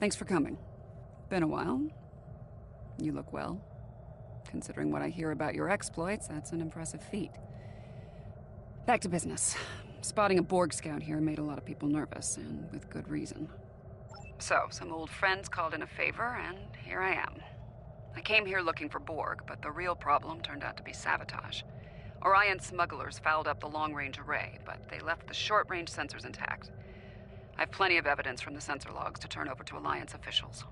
Thanks for coming. Been a while. You look well. Considering what I hear about your exploits, that's an impressive feat. Back to business. Spotting a Borg scout here made a lot of people nervous, and with good reason. So, some old friends called in a favor, and here I am. I came here looking for Borg, but the real problem turned out to be sabotage. Orion smugglers fouled up the long-range array, but they left the short-range sensors intact. I have plenty of evidence from the sensor logs to turn over to Alliance officials.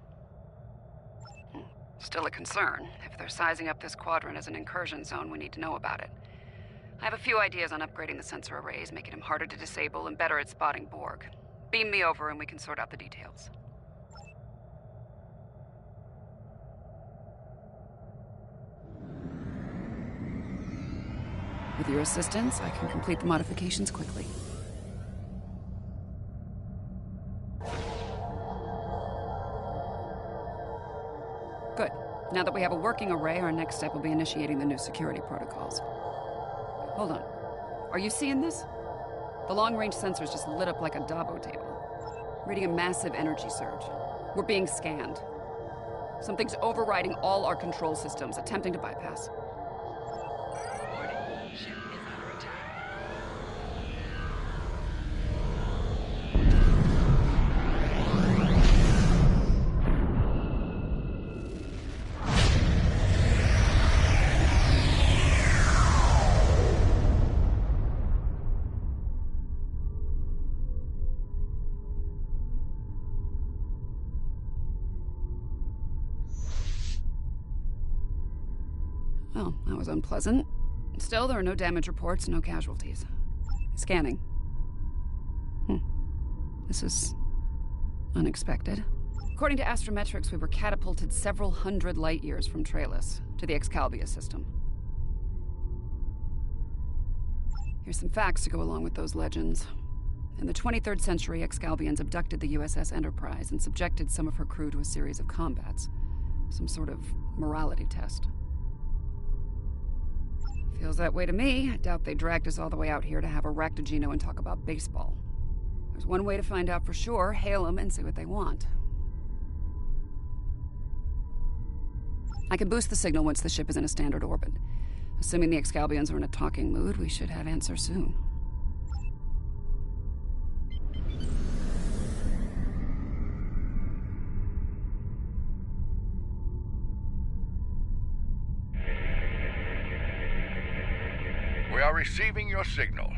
Still a concern. If they're sizing up this quadrant as an incursion zone, we need to know about it. I have a few ideas on upgrading the sensor arrays, making them harder to disable and better at spotting Borg. Beam me over and we can sort out the details. With your assistance, I can complete the modifications quickly. Good. Now that we have a working array, our next step will be initiating the new security protocols. Hold on. Are you seeing this? The long-range sensors just lit up like a Dabo table, reading a massive energy surge. We're being scanned. Something's overriding all our control systems, attempting to bypass. Well, that was unpleasant. Still, there are no damage reports, no casualties. Scanning. This is unexpected. According to astrometrics, we were catapulted several hundred light years from Trailus to the Excalibur system. Here's some facts to go along with those legends. In the 23rd century, Excalbians abducted the USS Enterprise and subjected some of her crew to a series of combats. Some sort of morality test. Feels that way to me. I doubt they dragged us all the way out here to have a Ractogino and talk about baseball. There's one way to find out for sure. Hail them and see what they want. I can boost the signal once the ship is in a standard orbit. Assuming the Excalbians are in a talking mood, we should have answer soon. We are receiving your signal.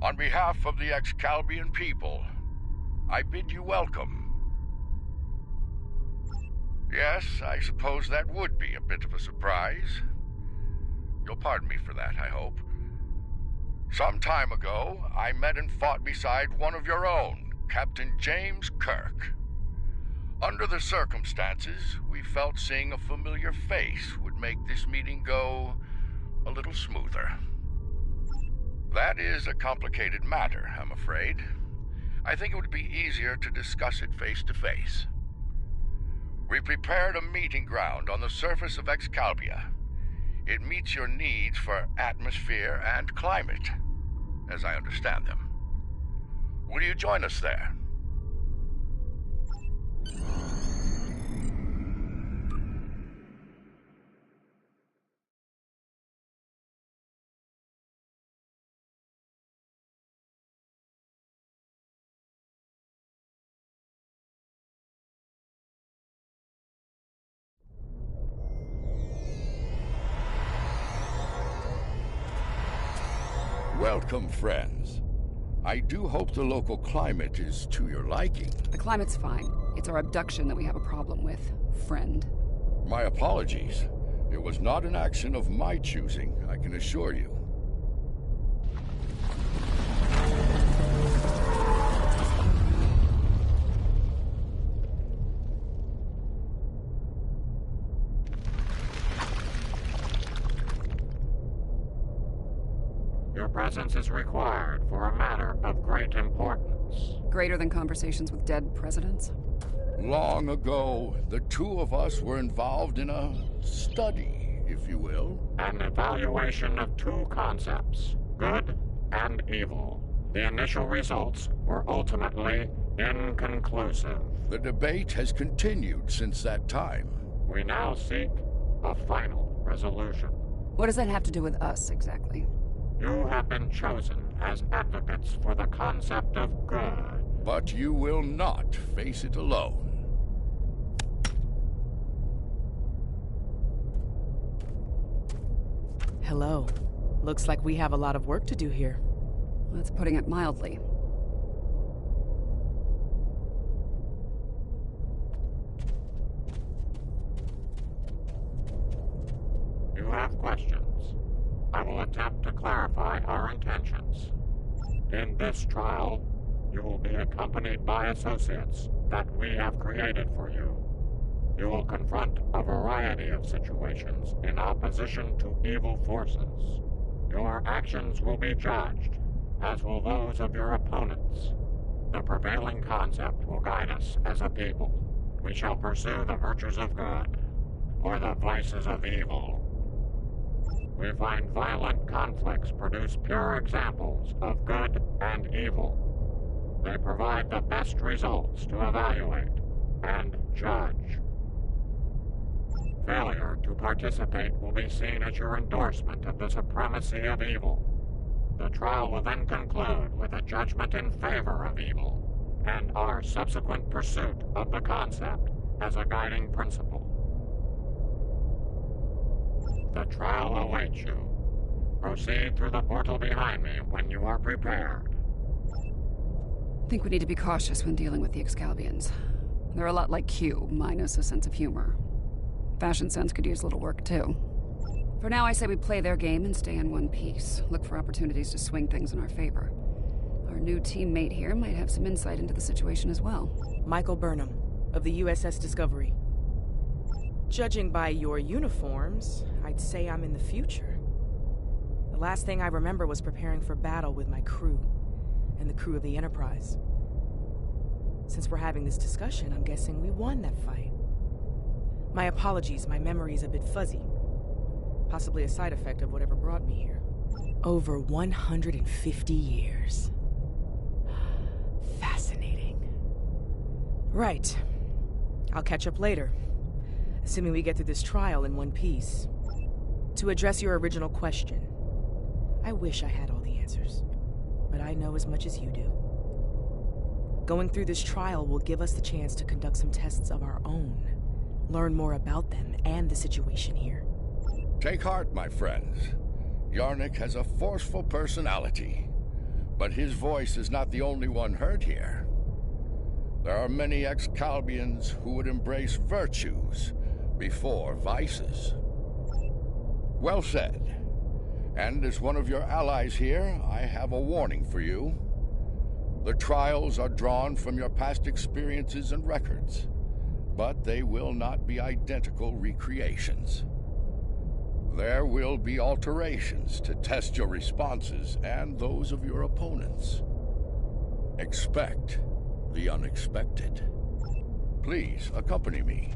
On behalf of the Excalbian people, I bid you welcome. Yes, I suppose that would be a bit of a surprise. You'll pardon me for that, I hope. Some time ago, I met and fought beside one of your own, Captain James Kirk. Under the circumstances, we felt seeing a familiar face would make this meeting go a little smoother. That is a complicated matter, I'm afraid. I think it would be easier to discuss it face to face. We prepared a meeting ground on the surface of Excalibur. It meets your needs for atmosphere and climate, as I understand them. Will you join us there? Welcome, friends. I do hope the local climate is to your liking. The climate's fine. It's our abduction that we have a problem with, friend. My apologies. It was not an action of my choosing, I can assure you. Your presence is required for a matter of great importance. Greater than conversations with dead presidents? Long ago, the two of us were involved in a study, if you will. An evaluation of two concepts, good and evil. The initial results were ultimately inconclusive. The debate has continued since that time. We now seek a final resolution. What does that have to do with us, exactly? You have been chosen as advocates for the concept of good. But you will not face it alone. Hello. Looks like we have a lot of work to do here. That's putting it mildly. You have questions. I will attempt to clarify our intentions. In this trial, you will be accompanied by associates that we have created for you. You will confront a variety of situations in opposition to evil forces. Your actions will be judged, as will those of your opponents. The prevailing concept will guide us as a people. We shall pursue the virtues of good, or the vices of evil. We find violent conflicts produce pure examples of good and evil. They provide the best results to evaluate and judge. Failure to participate will be seen as your endorsement of the supremacy of evil. The trial will then conclude with a judgment in favor of evil, and our subsequent pursuit of the concept as a guiding principle. The trial awaits you. Proceed through the portal behind me when you are prepared. I think we need to be cautious when dealing with the Excalibans. They're a lot like Q, minus a sense of humor. Fashion sense could use a little work, too. For now, I say we play their game and stay in one piece. Look for opportunities to swing things in our favor. Our new teammate here might have some insight into the situation as well. Michael Burnham, of the USS Discovery. Judging by your uniforms, I'd say I'm in the future. The last thing I remember was preparing for battle with my crew, and the crew of the Enterprise. Since we're having this discussion, I'm guessing we won that fight. My apologies, my memory's a bit fuzzy. Possibly a side effect of whatever brought me here. Over 150 years. Fascinating. Right. I'll catch up later. Assuming we get through this trial in one piece. To address your original question, I wish I had all the answers, but I know as much as you do. Going through this trial will give us the chance to conduct some tests of our own, learn more about them and the situation here. Take heart, my friends. Yarnik has a forceful personality, but his voice is not the only one heard here. There are many Excalbians who would embrace virtues before vices. Well said. And as one of your allies here, I have a warning for you. The trials are drawn from your past experiences and records, but they will not be identical recreations. There will be alterations to test your responses and those of your opponents. Expect the unexpected. Please accompany me.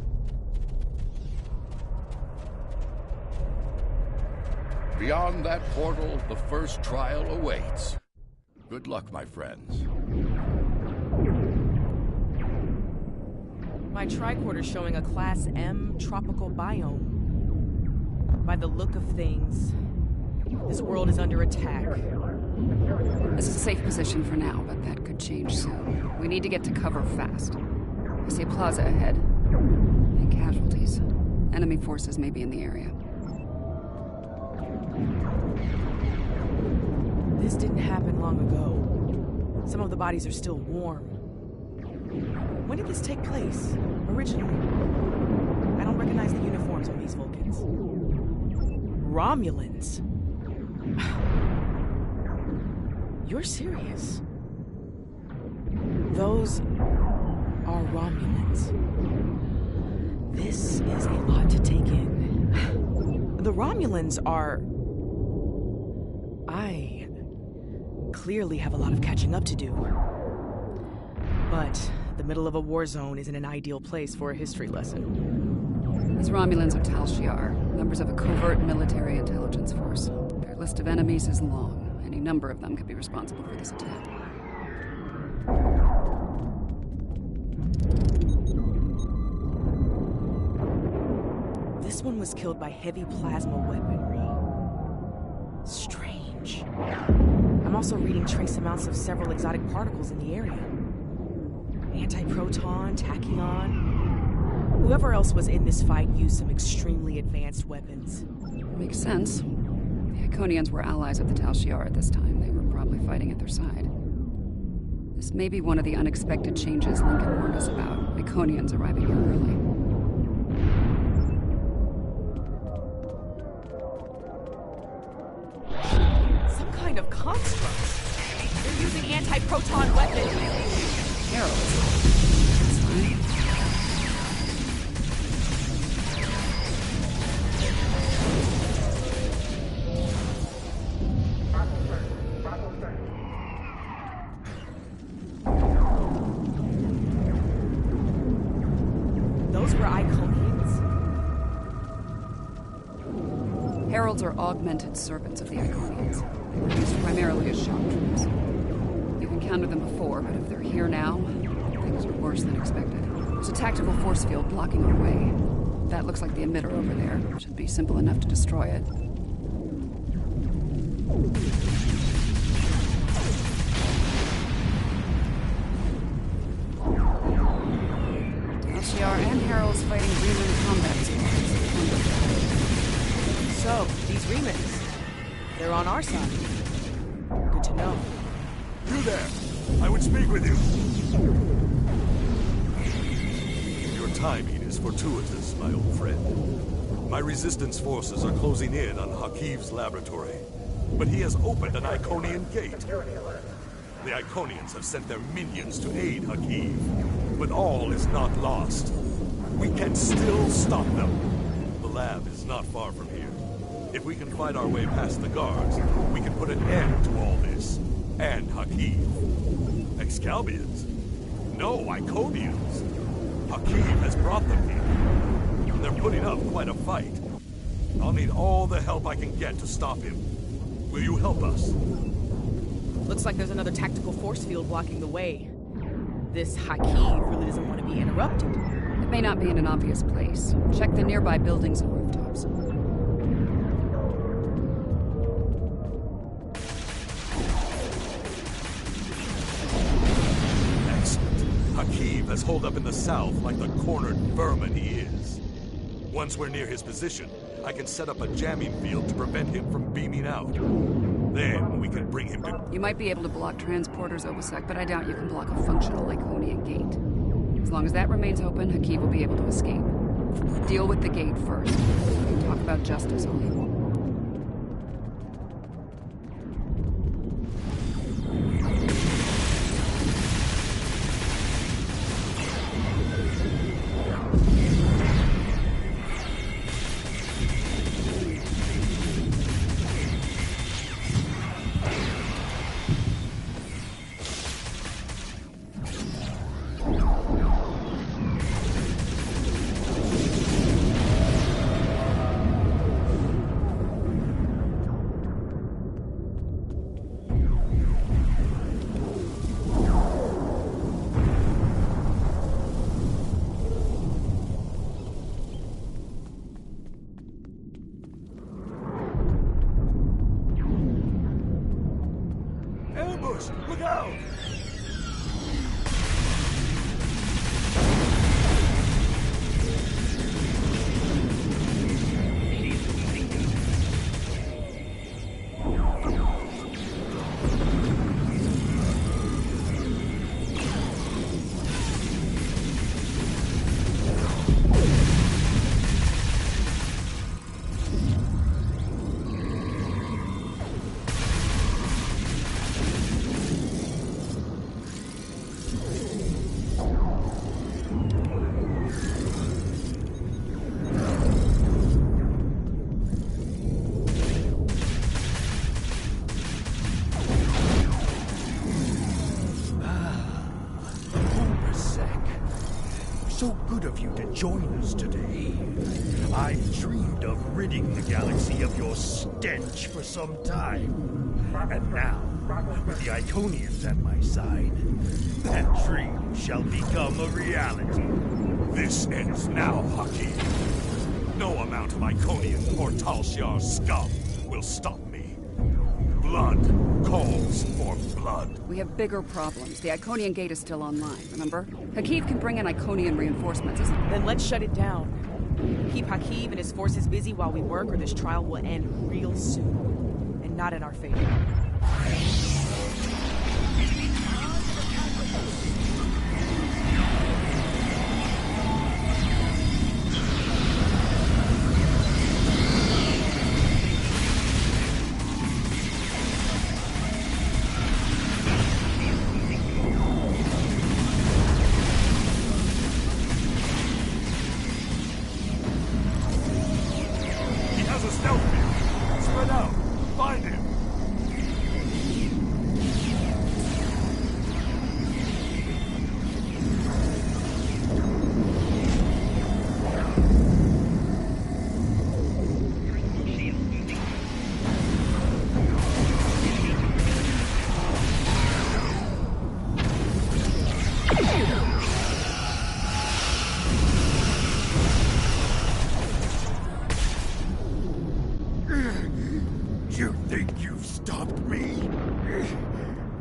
Beyond that portal, the first trial awaits. Good luck, my friends. My tricorder's showing a Class M tropical biome. By the look of things, this world is under attack. This is a safe position for now, but that could change soon. We need to get to cover fast. I see a plaza ahead. And casualties. Enemy forces may be in the area. This didn't happen long ago. Some of the bodies are still warm. When did this take place, originally? I don't recognize the uniforms on these Vulcans. Romulans? You're serious? Those are Romulans. This is a lot to take in. The Romulans are... I clearly have a lot of catching up to do. But the middle of a war zone isn't an ideal place for a history lesson. These Romulans are Tal Shiar, members of a covert military intelligence force. Their list of enemies is long. Any number of them could be responsible for this attack. This one was killed by heavy plasma weaponry. Strange. I'm also reading trace amounts of several exotic particles in the area. Antiproton, tachyon. Whoever else was in this fight used some extremely advanced weapons. Makes sense. The Iconians were allies of the Tal Shiar at this time. They were probably fighting at their side. This may be one of the unexpected changes Lincoln warned us about. Iconians arriving here early. Some kind of construct. They're using anti-proton weapons. Heralds. That's fine. Those were Iconians? Heralds are augmented servants of the Iconians. They were used primarily as shock troops. You've encountered them before, but if they're here now, things are worse than expected. There's a tactical force field blocking our way. That looks like the emitter over there. Should be simple enough to destroy it. Tal Shiar and Heralds fighting Reman combat squads. So, these Remans, they're on our side. Good to know. You there! I would speak with you! Your timing is fortuitous, my old friend. My resistance forces are closing in on Hakiv's laboratory, but he has opened an Iconian gate. The Iconians have sent their minions to aid Hakiv, but all is not lost. We can still stop them. The lab is not far from here. If we can fight our way past the guards, we can put an end to all this. And Hakiv. Excalbians? No, Iconians. Hakiv has brought them here. They're putting up quite a fight. I'll need all the help I can get to stop him. Will you help us? Looks like there's another tactical force field blocking the way. This Hakiv really doesn't want to be interrupted. It may not be in an obvious place. Check the nearby buildings and rooftops. Hakiv has holed up in the south like the cornered vermin he is. Once we're near his position, I can set up a jamming field to prevent him from beaming out. Then we can bring him to... You might be able to block transporters, Obasek, but I doubt you can block a functional Iconian gate. As long as that remains open, Hakiv will be able to escape. Deal with the gate first. We can talk about justice all you want. Look out! So good of you to join us today. I've dreamed of ridding the galaxy of your stench for some time. And now, with the Iconians at my side, that dream shall become a reality. This ends now, Hakiv. No amount of Iconian or Tal Shiar scum will stop me. Blood calls for blood. We have bigger problems. The Iconian gate is still online, remember? Hakiv can bring in Iconian reinforcements. Then let's shut it down. Keep Hakiv and his forces busy while we work, or this trial will end real soon. And not in our favor. You think you've stopped me?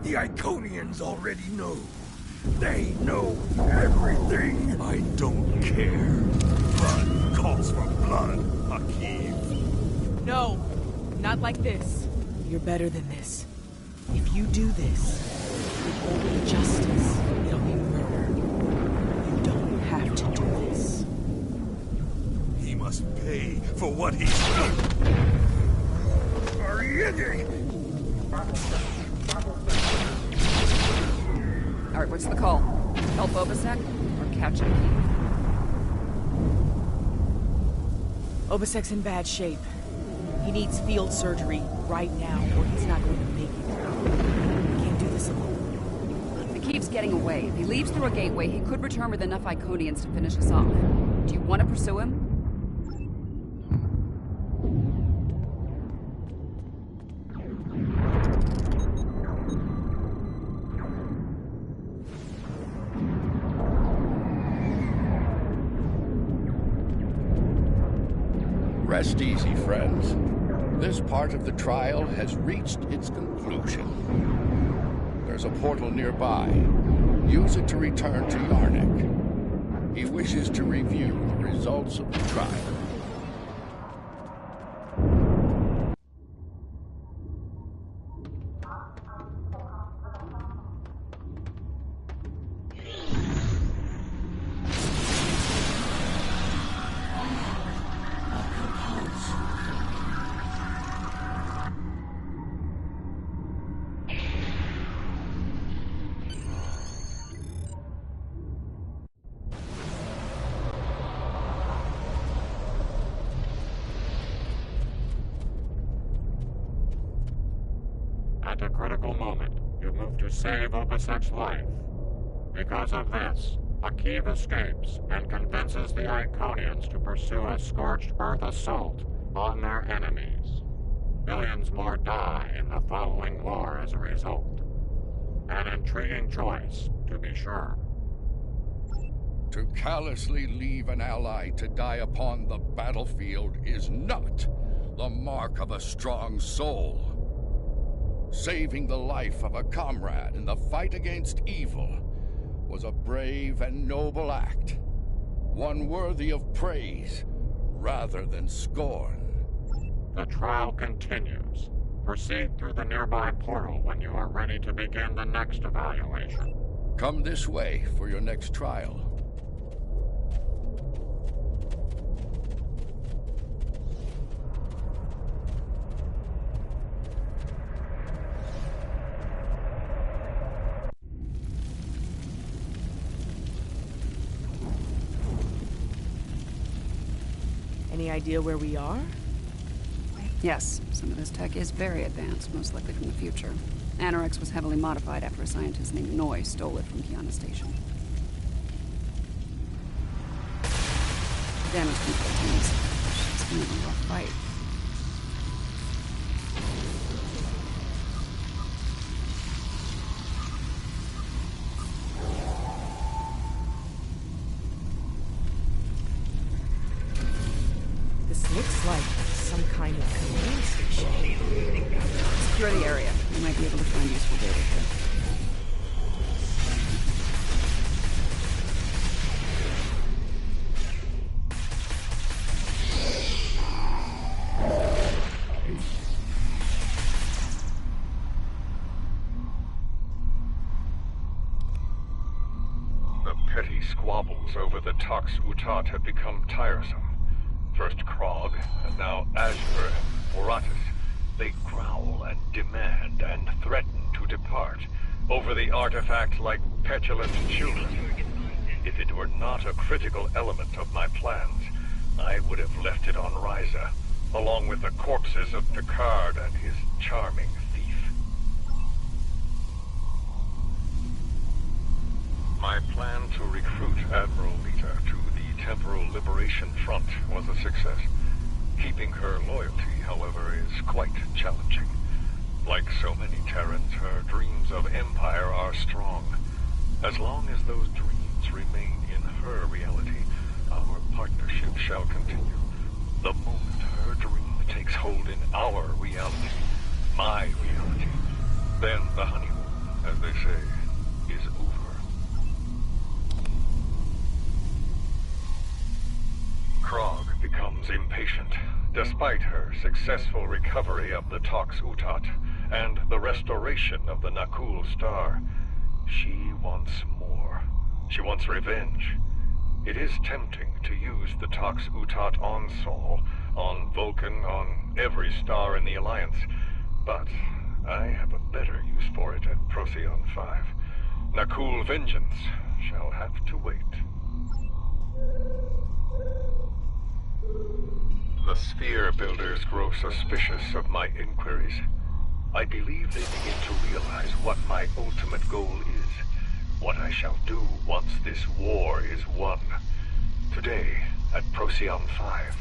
The Iconians already know. They know everything. I don't care. Blood calls for blood, Hakiv. No, not like this. You're better than this. If you do this, it won't be justice. It'll be murder. You don't have to do this. He must pay for what he's done. Alright, what's the call? Help Obasek or catch Hakiv? Obasek's in bad shape. He needs field surgery right now, or he's not going to make it. We can't do this alone. Hakiv's getting away. If he leaves through a gateway, he could return with enough Iconians to finish us off. Do you want to pursue him? Rest easy, friends. This part of the trial has reached its conclusion. There's a portal nearby. Use it to return to Yarnik. He wishes to review the results of the trial. At a critical moment, you move to save Obasek's life. Because of this, Hakiv escapes and convinces the Iconians to pursue a scorched earth assault on their enemies. Billions more die in the following war as a result. An intriguing choice, to be sure. To callously leave an ally to die upon the battlefield is not the mark of a strong soul. Saving the life of a comrade in the fight against evil was a brave and noble act, one worthy of praise rather than scorn. The trial continues. Proceed through the nearby portal when you are ready to begin the next evaluation. Come this way for your next trial. Any idea where we are? Yes, some of this tech is very advanced, most likely from the future. Anorex was heavily modified after a scientist named Noy stole it from Kiana Station. Damage control teams. It's gonna be a rough fight. kind of command station. Secure the area. You might be able to find useful data here. Petty squabbles over the Tox Utat have become tiresome. First Krog, and now Azure and Boratus. They growl and demand and threaten to depart over the artifact like petulant children. If it were not a critical element of my plans, I would have left it on Ryza, along with the corpses of Picard and his charming thief. My plan to recruit Admiral Lita to the Temporal Liberation Front was a success. Keeping her loyalty, however, is quite challenging. Like so many Terrans, her dreams of empire are strong. As long as those dreams remain in her reality, our partnership shall continue. The moment her dream takes hold in our reality, my reality, then the honeymoon, as they say, is over. Krog becomes impatient, despite her successful recovery of the Tox Utat and the restoration of the Nakul Star. She wants more. She wants revenge. It is tempting to use the Tox Utat on Sol, on Vulcan, on every star in the Alliance, but I have a better use for it at Procyon 5. Nakul vengeance shall have to wait. The Sphere Builders grow suspicious of my inquiries. I believe they begin to realize what my ultimate goal is, what I shall do once this war is won. Today, at Procyon 5,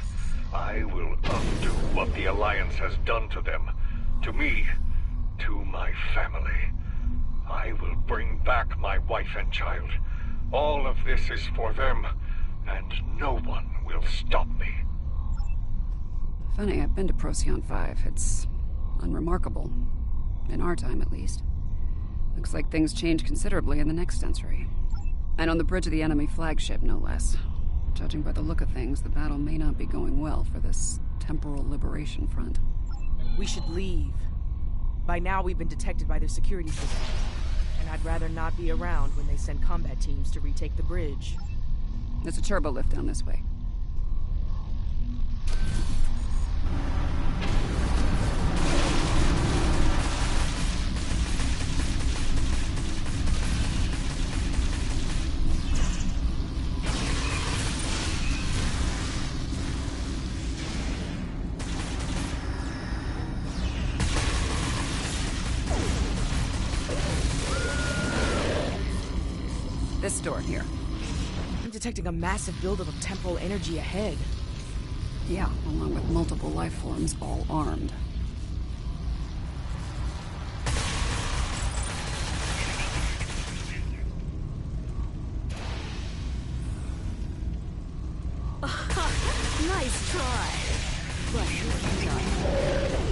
I will undo what the Alliance has done to them, to me, to my family. I will bring back my wife and child. All of this is for them, and no one will stop me. Funny, I've been to Procyon 5. It's unremarkable. In our time, at least. Looks like things change considerably in the next century. And on the bridge of the enemy flagship, no less. Judging by the look of things, the battle may not be going well for this Temporal Liberation Front. We should leave. By now, we've been detected by their security system. And I'd rather not be around when they send combat teams to retake the bridge. There's a turbo lift down this way. This door here. I'm detecting a massive buildup of temporal energy ahead. Yeah, along with multiple life forms, all armed. Nice try. But you're done.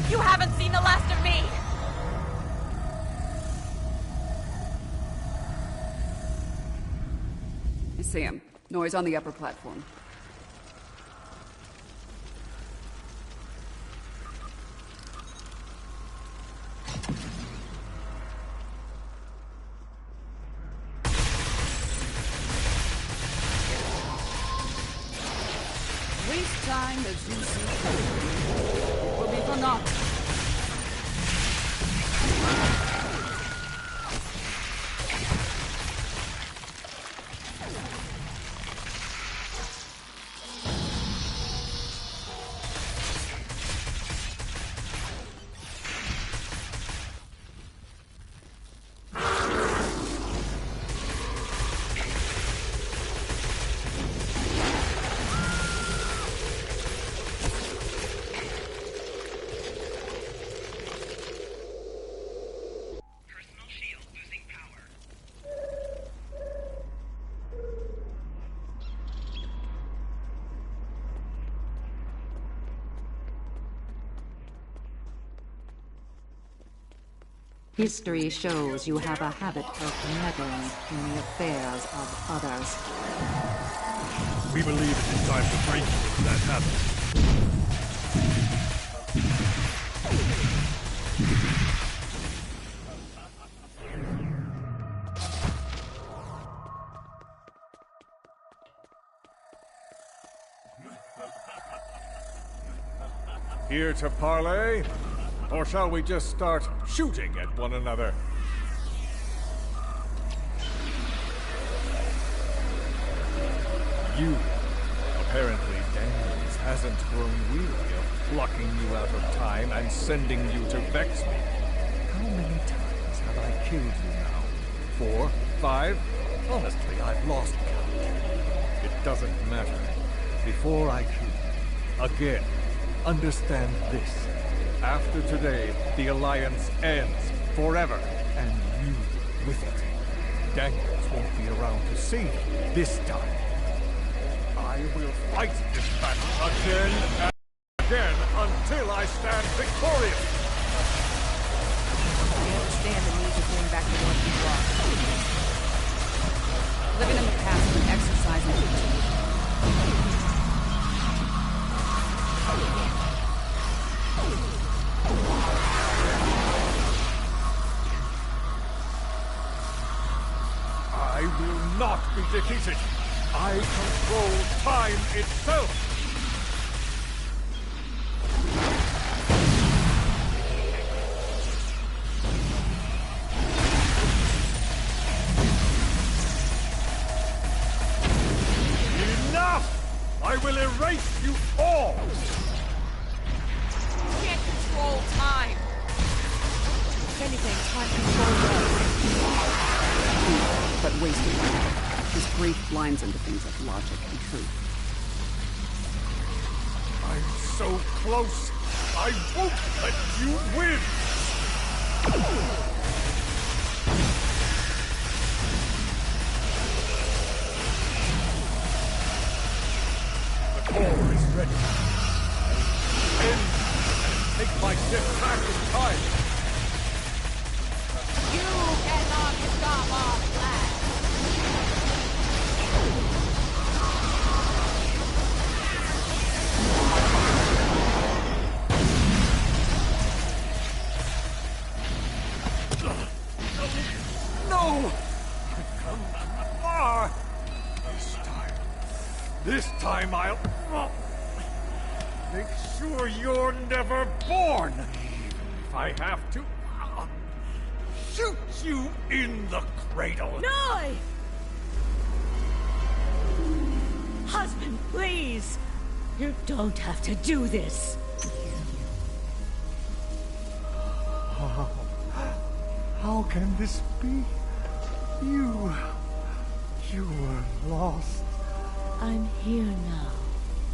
You haven't seen the last of me! I see him. Noise on the upper platform. Waste time as you see fit. It will be for naught. History shows you have a habit of meddling in the affairs of others. We believe it is time to break that habit. Here to parley? Or shall we just start shooting at one another? You. Apparently Daniels hasn't grown weary of plucking you out of time and sending you to vex me. How many times have I killed you now? 4? 5? Honestly, I've lost count. It doesn't matter. Before I kill you, again, understand this. After today, the Alliance ends forever, and you with it. Daniels won't be around to save you this time. I will fight this battle again and again until I stand victorious. I understand the need to bring back the one you lost. Living in the past and exercising it. I will not be defeated. I control time itself. Enough! I will erase you all! You can't control time. If anything, time control us. But wasted time. His grief blinds him to things like logic and truth. I'm so close! I won't let you win! The core is ready. End and take my ship back in time! You cannot stop our plan. No! I've come far! This time I'll make sure you're never born! Even if I have to shoot you in the cradle! No! Husband, please! You don't have to do this! How can this be? You were lost. I'm here now,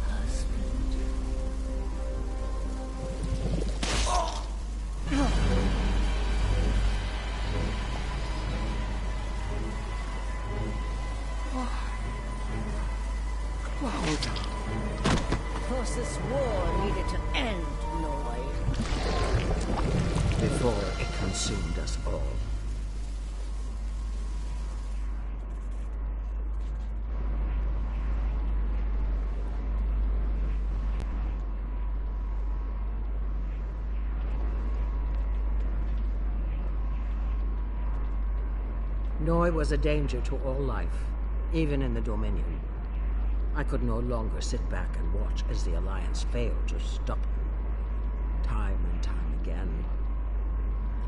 husband. Of course, this war needed to end, Noy. Before it consumed us all. Noy was a danger to all life, even in the Dominion. I could no longer sit back and watch as the Alliance failed to stop him, time and time again.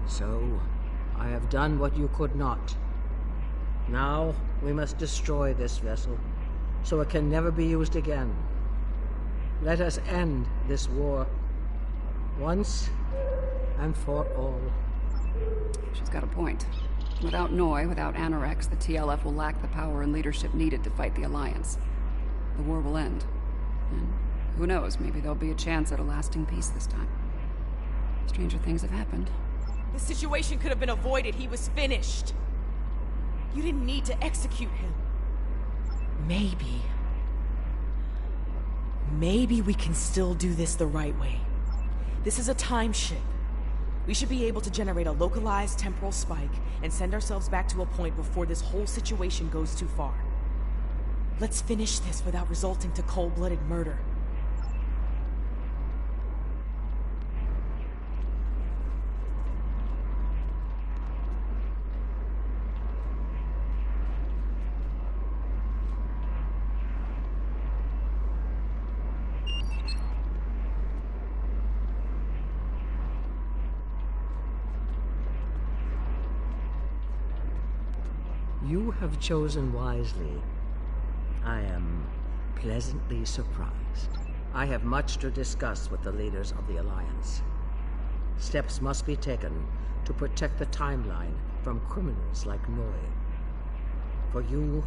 So, I have done what you could not. Now, we must destroy this vessel, so it can never be used again. Let us end this war, once and for all. She's got a point. Without Noy, without Anorex, the TLF will lack the power and leadership needed to fight the Alliance. The war will end. And who knows, maybe there'll be a chance at a lasting peace this time. Stranger things have happened. The situation could have been avoided. He was finished. You didn't need to execute him. Maybe we can still do this the right way. This is a time ship. We should be able to generate a localized temporal spike and send ourselves back to a point before this whole situation goes too far. Let's finish this without resulting to cold-blooded murder. You have chosen wisely. I am pleasantly surprised. I have much to discuss with the leaders of the Alliance. Steps must be taken to protect the timeline from criminals like Noi. For you,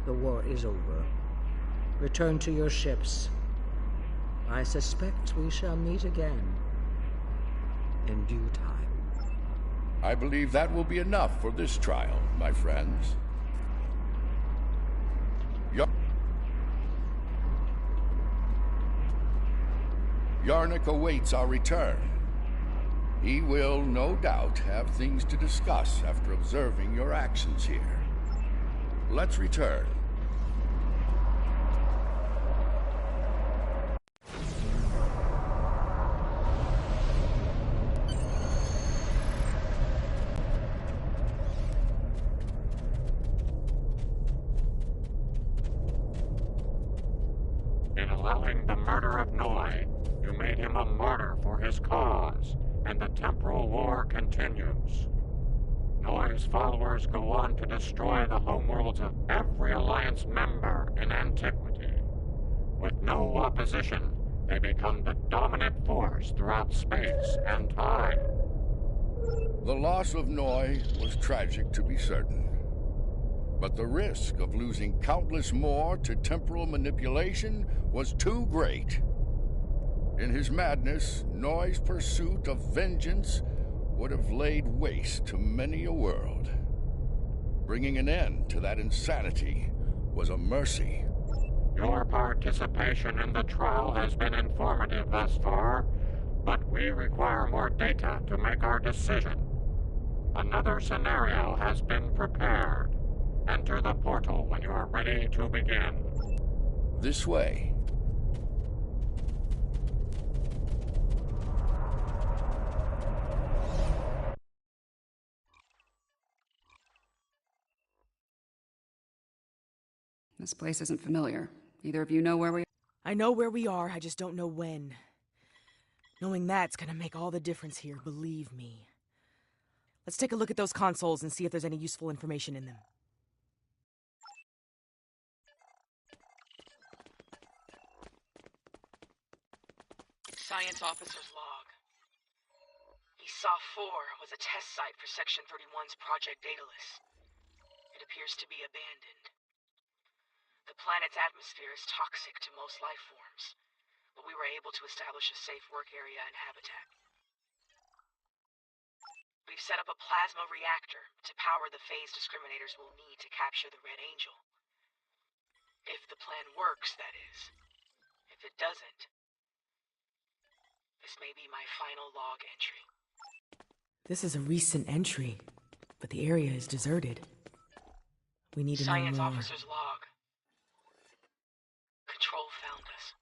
the war is over. Return to your ships. I suspect we shall meet again in due time. I believe that will be enough for this trial, my friends. Yarnik awaits our return. He will, no doubt, have things to discuss after observing your actions here. Let's return. In allowing the murder of Noi, you made him a martyr for his cause, and the temporal war continues. Noi's followers go on to destroy the homeworlds of every Alliance member in antiquity. With no opposition, they become the dominant force throughout space and time. The loss of Noi was tragic, to be certain. But the risk of losing countless more to temporal manipulation was too great. In his madness, Noi's pursuit of vengeance would have laid waste to many a world. Bringing an end to that insanity was a mercy. Your participation in the trial has been informative thus far, but we require more data to make our decision. Another scenario has been prepared. Enter the portal when you are ready to begin. This way. This place isn't familiar. Either of you know where we are? I know where we are, I just don't know when. Knowing that's gonna make all the difference here, believe me. Let's take a look at those consoles and see if there's any useful information in them. Science officer's log. ESA 4 was a test site for Section 31's Project Daedalus. It appears to be abandoned. The planet's atmosphere is toxic to most life forms, but we were able to establish a safe work area and habitat. We've set up a plasma reactor to power the phase discriminators we'll need to capture the Red Angel. If the plan works, that is. If it doesn't, this may be my final log entry. This is a recent entry, but the area is deserted. We need to know more. Science officer's log. Control found us.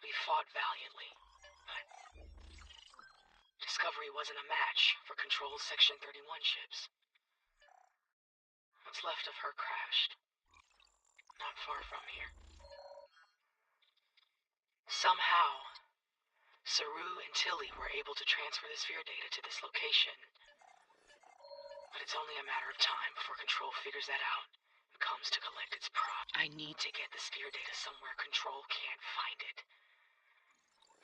We fought valiantly, but Discovery wasn't a match for Control's Section 31 ships. What's left of her crashed. Not far from here. Somehow, Saru and Tilly were able to transfer the sphere data to this location. But it's only a matter of time before Control figures that out and comes to collect its prop. I need to get the sphere data somewhere Control can't find it.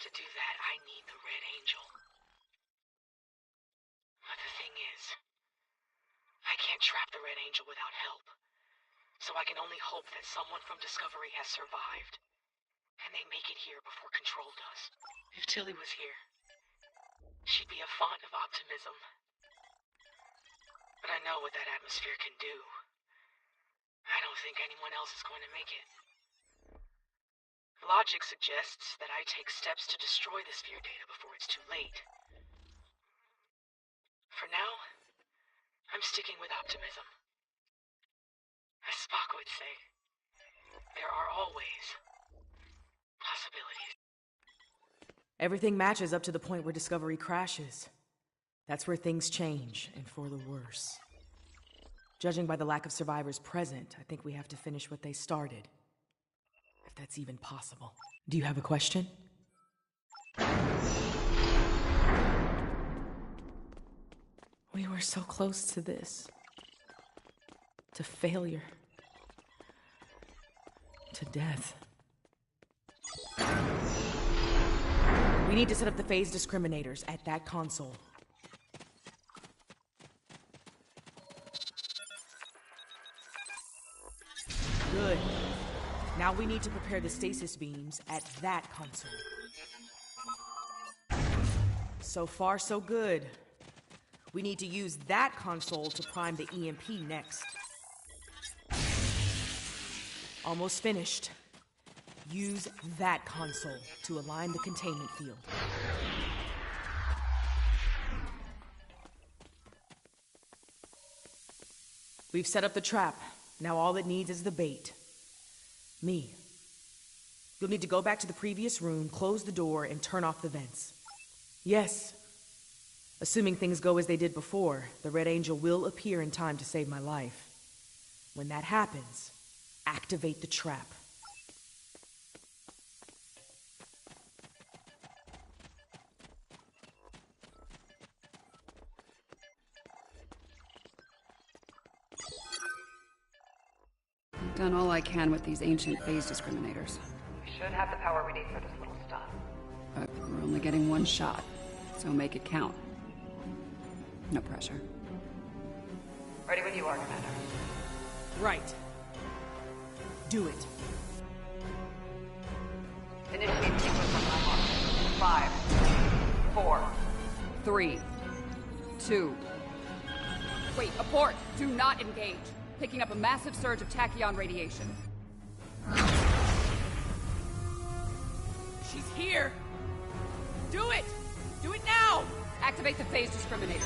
To do that, I need the Red Angel. But the thing is, I can't trap the Red Angel without help. So I can only hope that someone from Discovery has survived. And they make it here before Control does. If Tilly was here, she'd be a font of optimism. But I know what that atmosphere can do. I don't think anyone else is going to make it. Logic suggests that I take steps to destroy the sphere data before it's too late. For now, I'm sticking with optimism. As Spock would say, there are always possibilities. Everything matches up to the point where Discovery crashes. That's where things change, and for the worse. Judging by the lack of survivors present, I think we have to finish what they started. If that's even possible. Do you have a question? We were so close to this. To failure. To death. We need to set up the phase discriminators at that console. Good. Now we need to prepare the stasis beams at that console. So far, so good. We need to use that console to prime the EMP next. Almost finished. Use that console to align the containment field. We've set up the trap. Now all it needs is the bait. Me. You'll need to go back to the previous room, close the door, and turn off the vents. Yes. Assuming things go as they did before, the Red Angel will appear in time to save my life. When that happens, activate the trap. I've done all I can with these ancient phase discriminators. We should have the power we need for this little stuff. But we're only getting one shot, so make it count. No pressure. Ready when you are, Commander. Right. Do it. Initiate sequence on my mark. 5, 4, 3, 2. Wait, abort! Do not engage. Picking up a massive surge of tachyon radiation. She's here! Do it! Do it now! Activate the phase discriminator.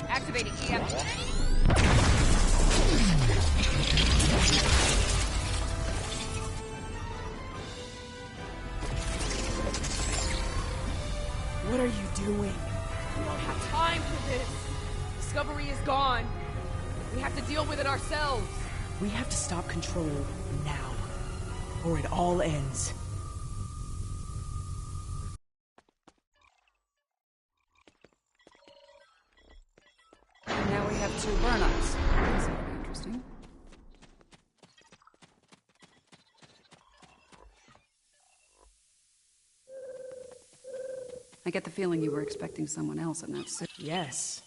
Activating EMP. What are you doing? We don't have time for this. Discovery is gone. We have to deal with it ourselves. We have to stop Control now, or it all ends. And now we have 2 burn-ups. That's very interesting. I get the feeling you were expecting someone else in that suit. Yes.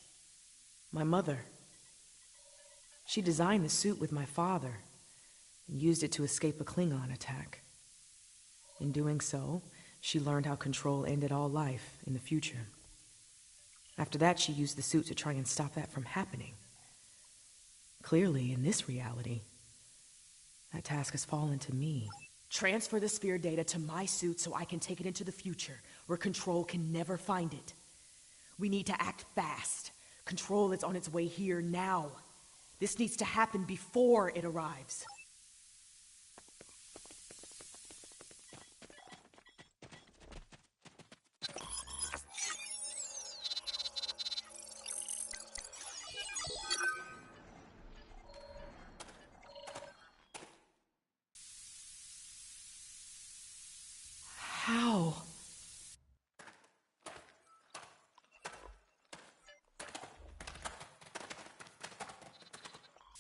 My mother. She designed the suit with my father and used it to escape a Klingon attack. In doing so, she learned how Control ended all life in the future. After that, she used the suit to try and stop that from happening. Clearly, in this reality, that task has fallen to me. Transfer the sphere data to my suit so I can take it into the future, where Control can never find it. We need to act fast. Control is on its way here now. This needs to happen before it arrives. How?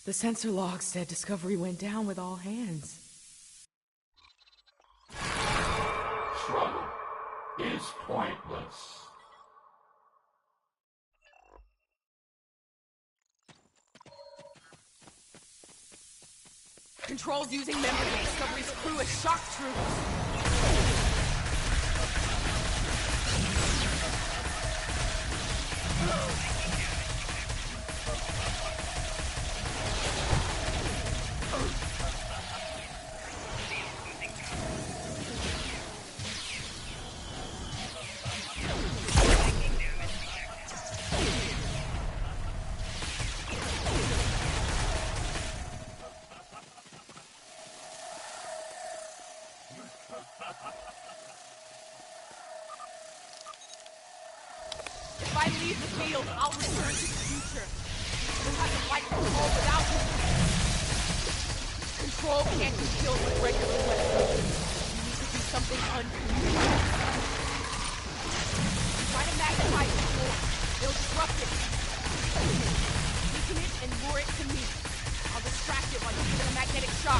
The sensor log said Discovery went down with all hands. Struggle is pointless. Control's using members of Discovery's crew as shock troops. I leave the field, I'll return to the future. You'll have to fight Control without me. Control can't be killed with regular weapons. You need to do something unconventional. Try to magnetize the floor. They'll disrupt it. Weaken it and lure it to me. I'll distract it while you give it a magnetic shock.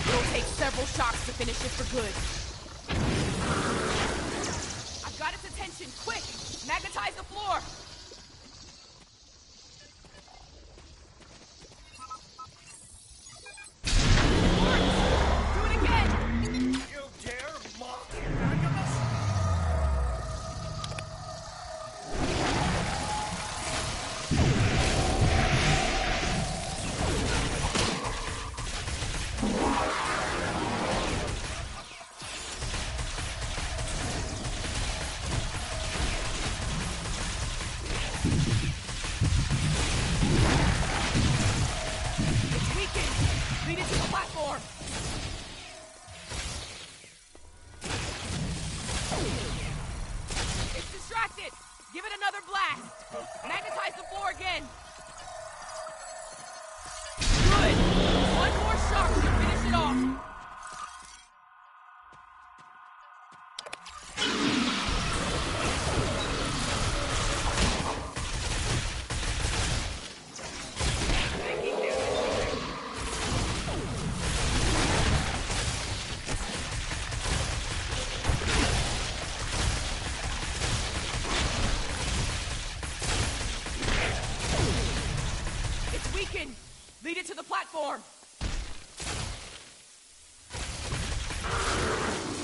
It'll take several shocks to finish it for good. I've got its attention. Quick! Magnetize the floor! Do it again! You dare mock Magnus? It's weakened! Lead it to the platform! It's distracted! Give it another blast! Magnetize the floor again! Good! One more shock to finish it off! It's weakened! Lead it to the platform!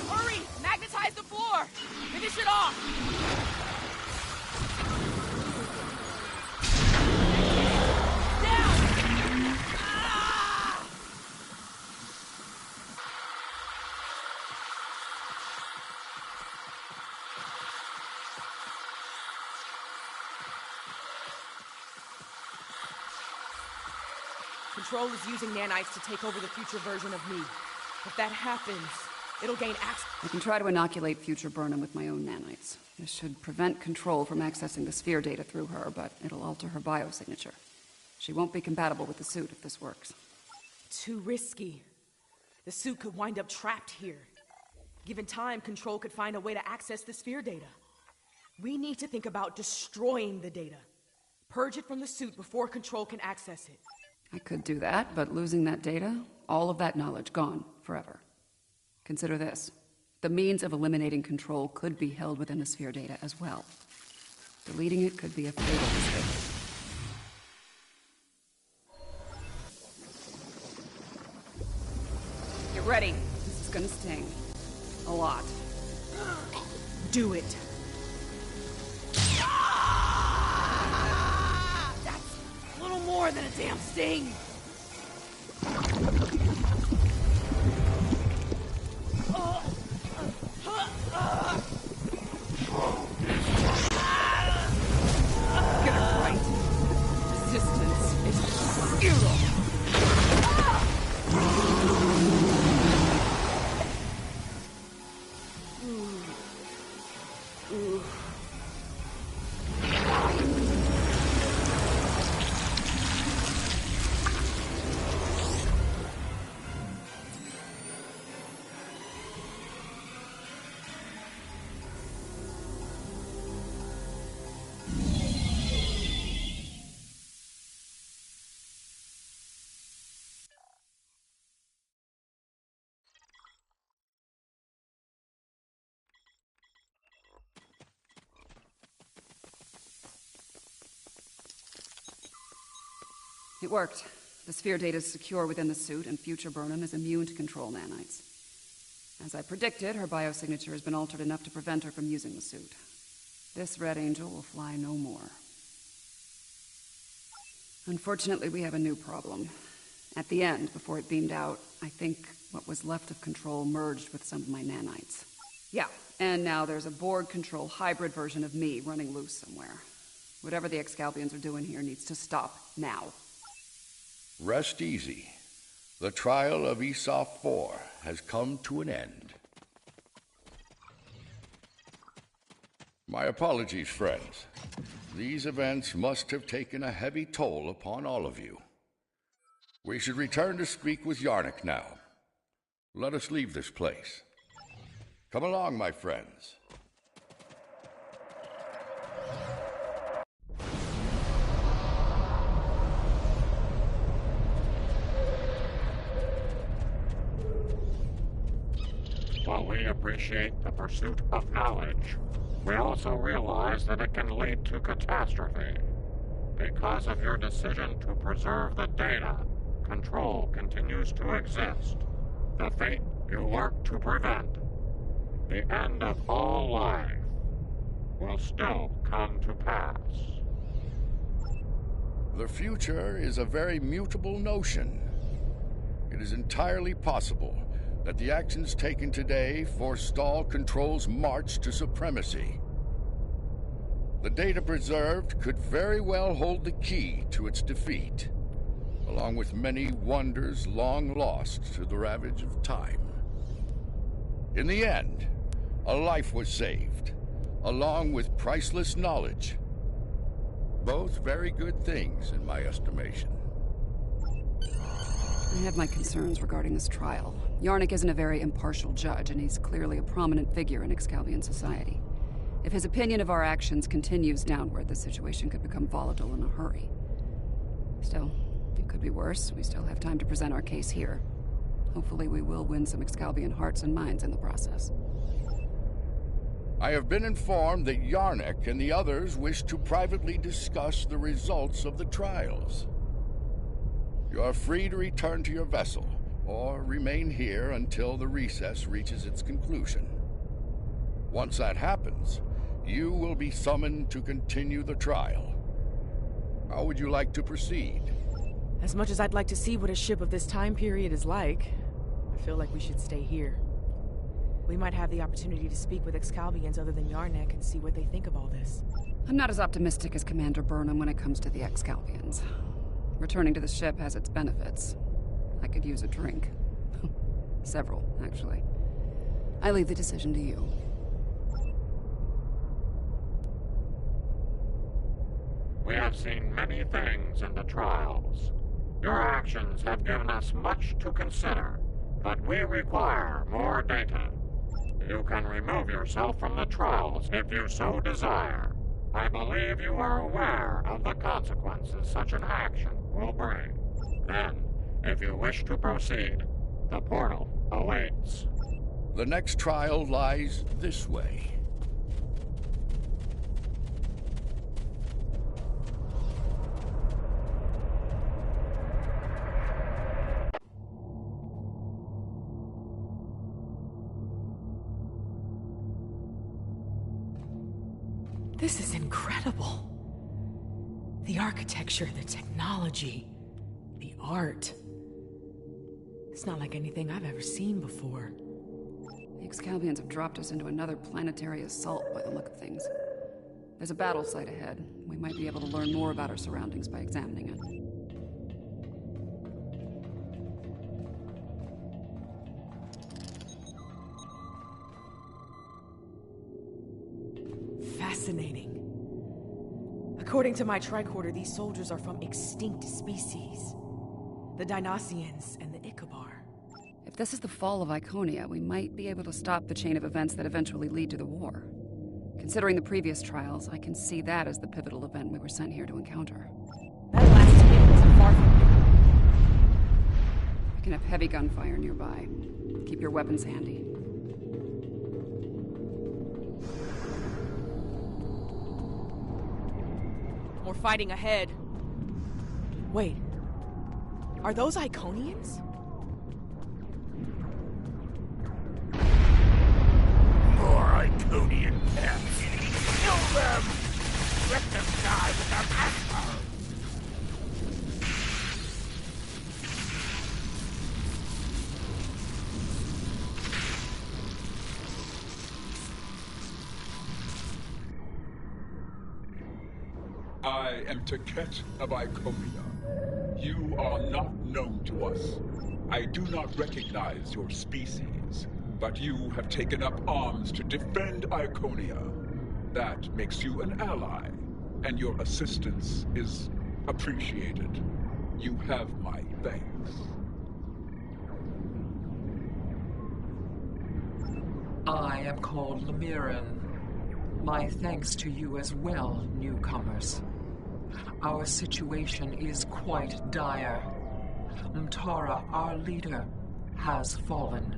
Hurry! Magnetize the floor! Finish it off! Down! Ah! Control is using nanites to take over the future version of me. If that happens, it'll gain access. I can try to inoculate future Burnham with my own nanites. This should prevent Control from accessing the sphere data through her, but it'll alter her biosignature. She won't be compatible with the suit if this works. Too risky. The suit could wind up trapped here. Given time, Control could find a way to access the sphere data. We need to think about destroying the data. Purge it from the suit before Control can access it. I could do that, but losing that data, all of that knowledge gone forever. Consider this. The means of eliminating Control could be held within the sphere data as well. Deleting it could be a fatal mistake. Get ready. This is gonna sting. A lot. Do it. That's a little more than a damn sting! Get it right. Resistance is futile. It worked. The sphere data is secure within the suit, and future Burnham is immune to control nanites. As I predicted, her biosignature has been altered enough to prevent her from using the suit. This Red Angel will fly no more. Unfortunately, we have a new problem. At the end, before it beamed out, I think what was left of Control merged with some of my nanites. Yeah, and now there's a Borg Control hybrid version of me running loose somewhere. Whatever the Excalbians are doing here needs to stop now. Rest easy. The trial of Esau 4 has come to an end. My apologies, friends. These events must have taken a heavy toll upon all of you. We should return to speak with Yarnik now. Let us leave this place. Come along, my friends. While we appreciate the pursuit of knowledge, we also realize that it can lead to catastrophe. Because of your decision to preserve the data, control continues to exist. The fate you work to prevent, the end of all life, will still come to pass. The future is a very mutable notion. It is entirely possible that the actions taken today forestall Control's march to supremacy. The data preserved could very well hold the key to its defeat, along with many wonders long lost to the ravage of time. In the end, a life was saved, along with priceless knowledge. Both very good things, in my estimation. I have my concerns regarding this trial. Yarnik isn't a very impartial judge, and he's clearly a prominent figure in Excalbian society. If his opinion of our actions continues downward, the situation could become volatile in a hurry. Still, it could be worse. We still have time to present our case here. Hopefully we will win some Excalbian hearts and minds in the process. I have been informed that Yarnik and the others wish to privately discuss the results of the trials. You are free to return to your vessel, or remain here until the recess reaches its conclusion. Once that happens, you will be summoned to continue the trial. How would you like to proceed? As much as I'd like to see what a ship of this time period is like, I feel like we should stay here. We might have the opportunity to speak with Excalbians other than Yarnik and see what they think of all this. I'm not as optimistic as Commander Burnham when it comes to the Excalbians. Returning to the ship has its benefits. I could use a drink. Several, actually. I leave the decision to you. We have seen many things in the trials. Your actions have given us much to consider, but we require more data. You can remove yourself from the trials if you so desire. I believe you are aware of the consequences such an action will bring. Then, if you wish to proceed, the portal awaits. The next trial lies this way. This is incredible. The architecture, the technology, the art. It's not like anything I've ever seen before. The Excalbians have dropped us into another planetary assault by the look of things. There's a battle site ahead. We might be able to learn more about our surroundings by examining it. Fascinating. According to my tricorder, these soldiers are from extinct species. The Dynasians and the Ickabar. If this is the fall of Iconia, we might be able to stop the chain of events that eventually lead to the war. Considering the previous trials, I can see that as the pivotal event we were sent here to encounter. That last hit wasn't far from here. We can have heavy gunfire nearby. Keep your weapons handy. More fighting ahead. Wait. Are those Iconians? More Iconian pests. Kill them! Let them die with their master! I am Taket of Iconia. You are not known to us. I do not recognize your species, but you have taken up arms to defend Iconia. That makes you an ally, and your assistance is appreciated. You have my thanks. I am called Lemiran. My thanks to you as well, newcomers. Our situation is quite dire. Mtara, our leader, has fallen.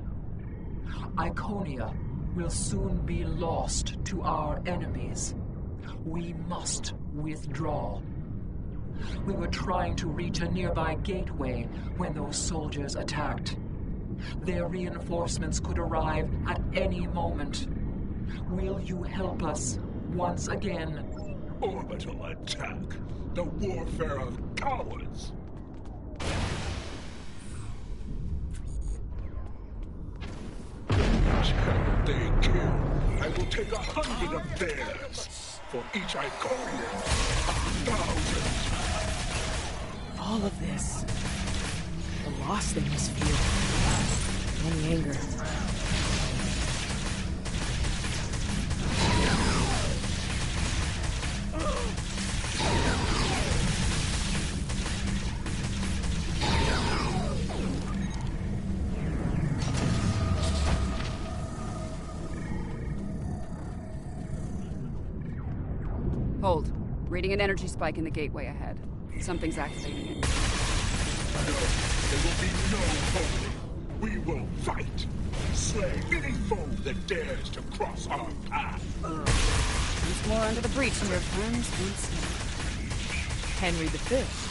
Iconia will soon be lost to our enemies. We must withdraw. We were trying to reach a nearby gateway when those soldiers attacked. Their reinforcements could arrive at any moment. Will you help us once again? Orbital attack. The warfare of cowards. They kill. I will take 100 of theirs. For each Iconian, 1,000. All of this. The loss they must feel. And the anger. Hold. Reading an energy spike in the gateway ahead. Something's activating it. No, there will be no holding. We will fight. Slay any foe that dares to cross our path. Once more under the breach, dear friends. Once more. Henry V. Nice.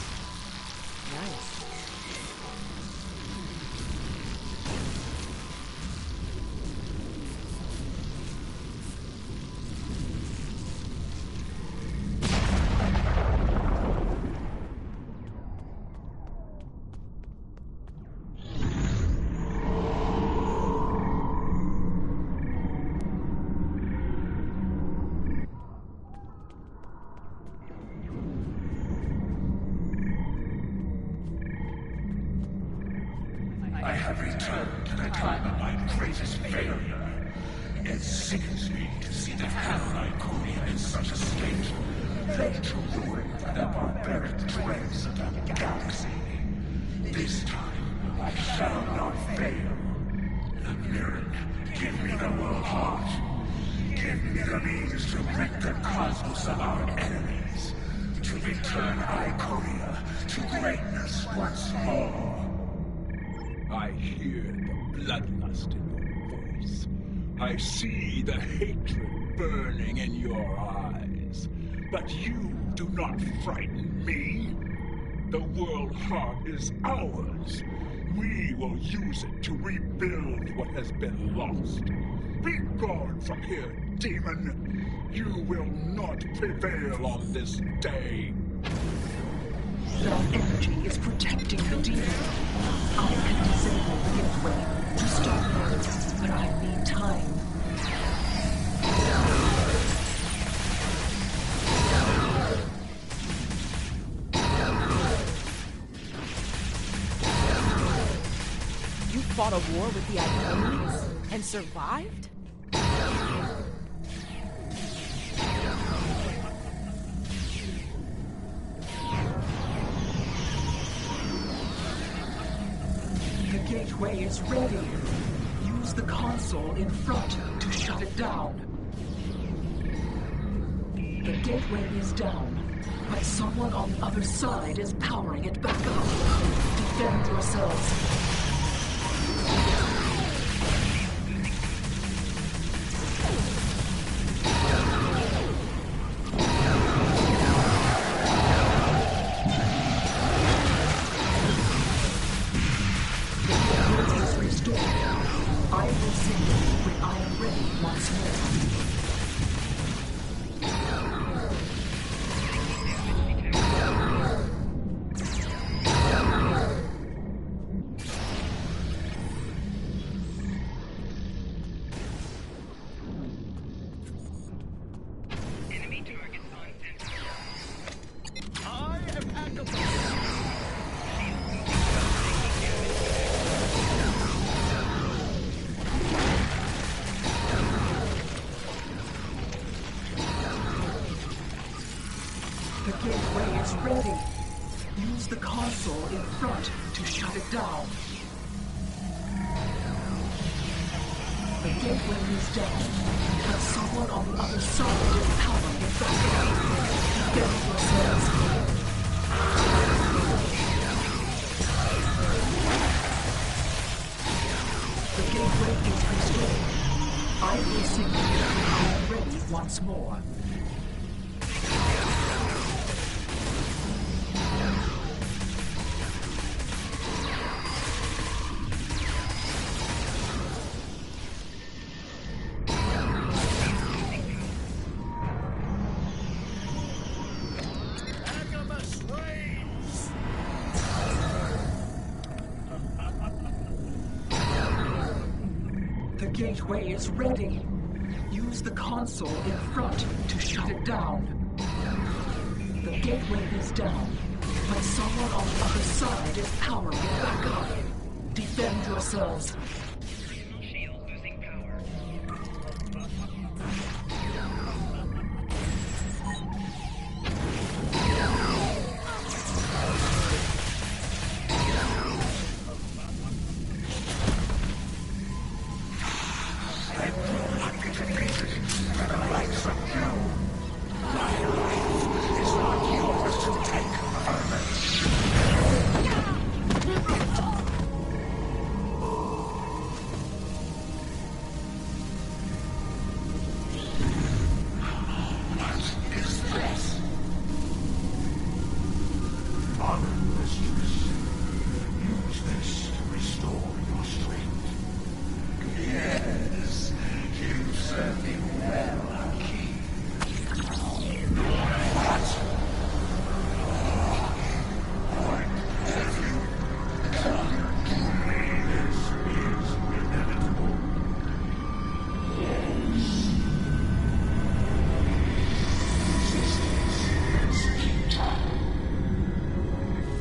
I have returned to the time of my greatest failure. It sickens me to see the Hell Iconia in such a state, laid to ruin by the barbaric dregs of the galaxy. This time, I shall not fail. Lemiran, give me the world heart. Give me the means to rid the cosmos of our enemies, to return Iconia to greatness once more. I hear the bloodlust in your voice. I see the hatred burning in your eyes. But you do not frighten me. The world heart is ours. We will use it to rebuild what has been lost. Be gone from here, demon. You will not prevail on this day. That energy is protecting the demon. I can disable the gateway to stop it, but I need time. You fought a war with the Iconians and survived? The gateway is ready. Use the console in front to shut it down. The gateway is down, but someone on the other side is powering it back up. Defend yourselves. I will sing when I am ready once more. gateway is ready. Use the console in front to shut it down. The gateway is down, but someone on the other side is powering it back up. Get yourselves. The gateway is restored. I will signal I am ready once more. The gateway is ready. Use the console in front to shut it down. The gateway is down, but someone on the other side is powering it back up. Defend yourselves. Shield losing power.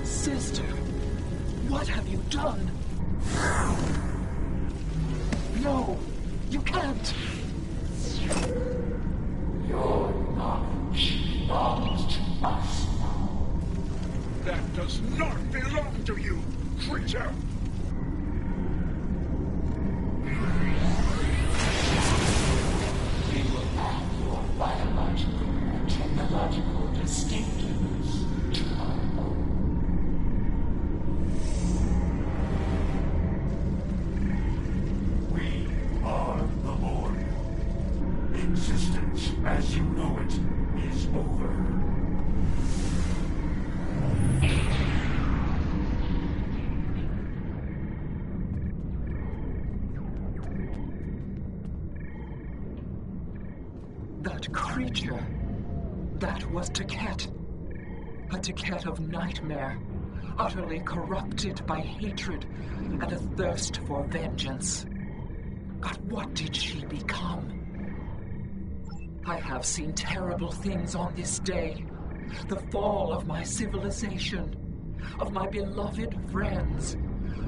Sister, what have you done? No, you can't. Your knowledge belongs to us now. That does not belong to you, creature! We will add your biological and technological distinctiveness to our own. We are the Lord. Existence as you know it is over. That creature, that was Taket. A Taket of nightmare, utterly corrupted by hatred and a thirst for vengeance. But what did she become? I have seen terrible things on this day. The fall of my civilization, of my beloved friends,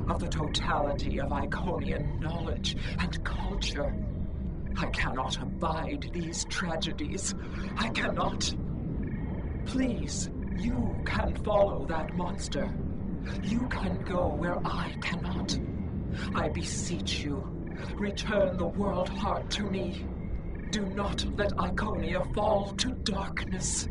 of the totality of Iconian knowledge and culture. I cannot abide these tragedies. I cannot. Please, you can follow that monster. You can go where I cannot. I beseech you, return the world heart to me. Do not let Iconia fall to darkness.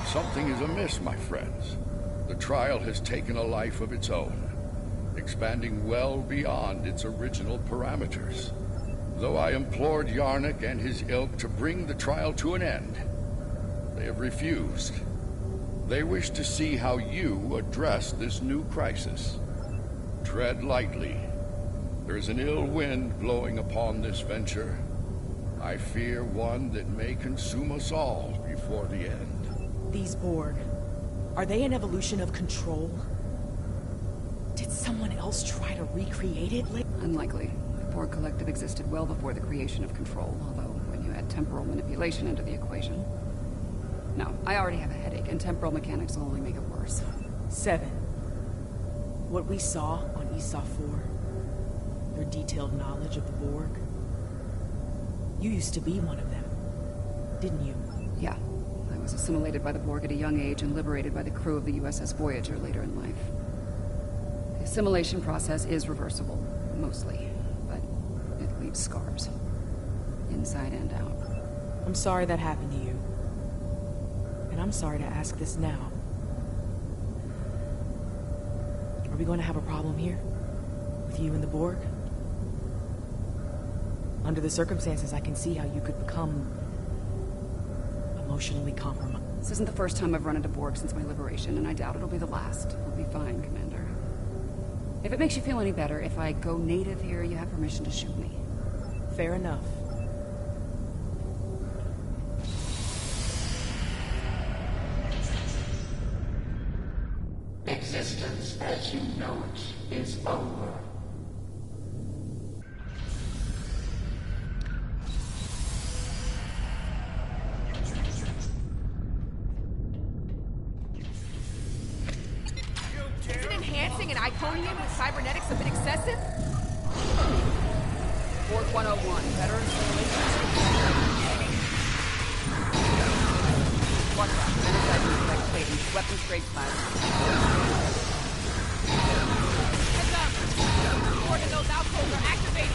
Something is amiss, my friends. The trial has taken a life of its own, expanding well beyond its original parameters. Though I implored Yarnik and his ilk to bring the trial to an end, they have refused. They wish to see how you address this new crisis. Tread lightly. There is an ill wind blowing upon this venture. I fear one that may consume us all before the end. These Borg, are they an evolution of control? Did someone else try to recreate it later? Unlikely. The Borg Collective existed well before the creation of Control, although when you add temporal manipulation into the equation... No, I already have a headache, and temporal mechanics will only make it worse. 7. What we saw on Esau 4, your detailed knowledge of the Borg, you used to be one of them, didn't you? Yeah. I was assimilated by the Borg at a young age and liberated by the crew of the USS Voyager later in life. The assimilation process is reversible, mostly, but it leaves scars. Inside and out. I'm sorry that happened to you. And I'm sorry to ask this now. Are we going to have a problem here? With you and the Borg? Under the circumstances, I can see how you could become... emotionally compromised. This isn't the first time I've run into Borg since my liberation, and I doubt it'll be the last. We'll be fine, Commander. If it makes you feel any better, if I go native here, you have permission to shoot me. Fair enough. Existence as you know it is over. Isn't enhancing an Iconian with cybernetics a bit excessive? Borg 101, better Watch out. Energizing like Clayton. Weapons grade plasma. Heads up! Borg and those outposts are activated!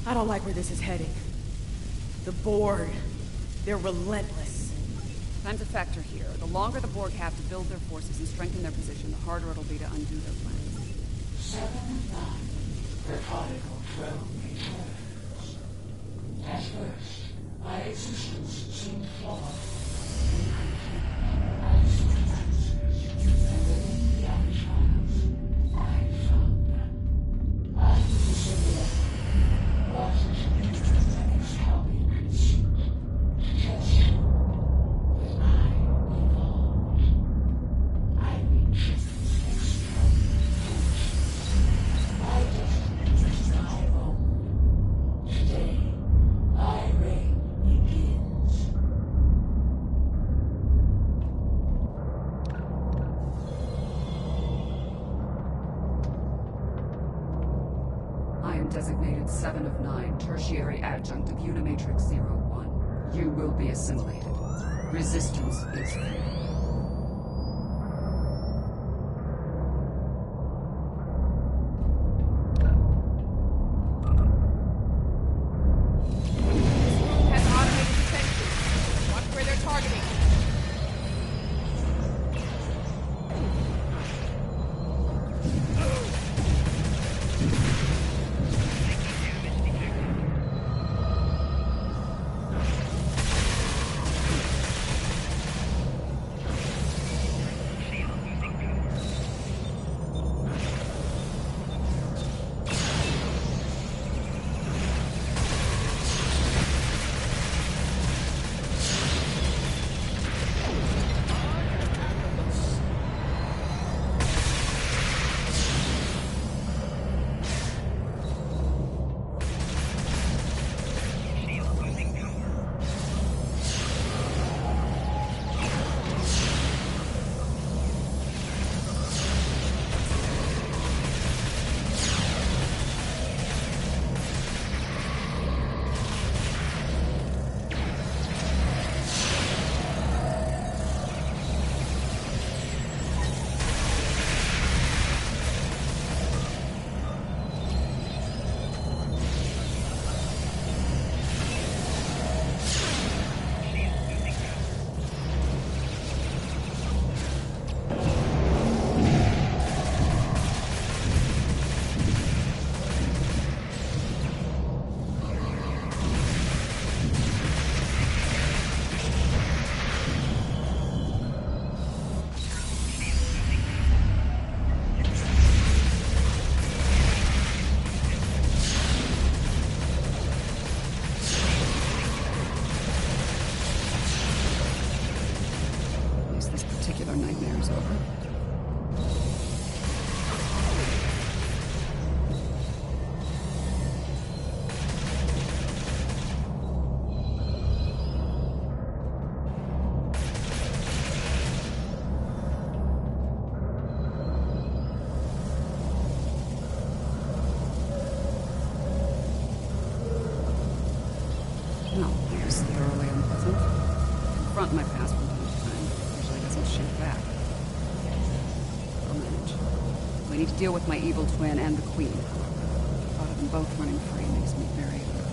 I don't like where this is heading. The Borg, they're relentless. Time's a factor here. The longer the Borg have to build their forces and strengthen their position, the harder it'll be to undo their plans. 7 and 9, the prodigal 12 returns. At first, my existence seemed flawed. I sought answers, and within the young trials, I found am designated 7 of 9, tertiary adjunct of Unimatrix 01. You will be assimilated. Resistance is free. Confront my past from time to time. Usually doesn't shoot back. I'll manage. We need to deal with my evil twin and the Queen. The thought of them both running free makes me very uncomfortable.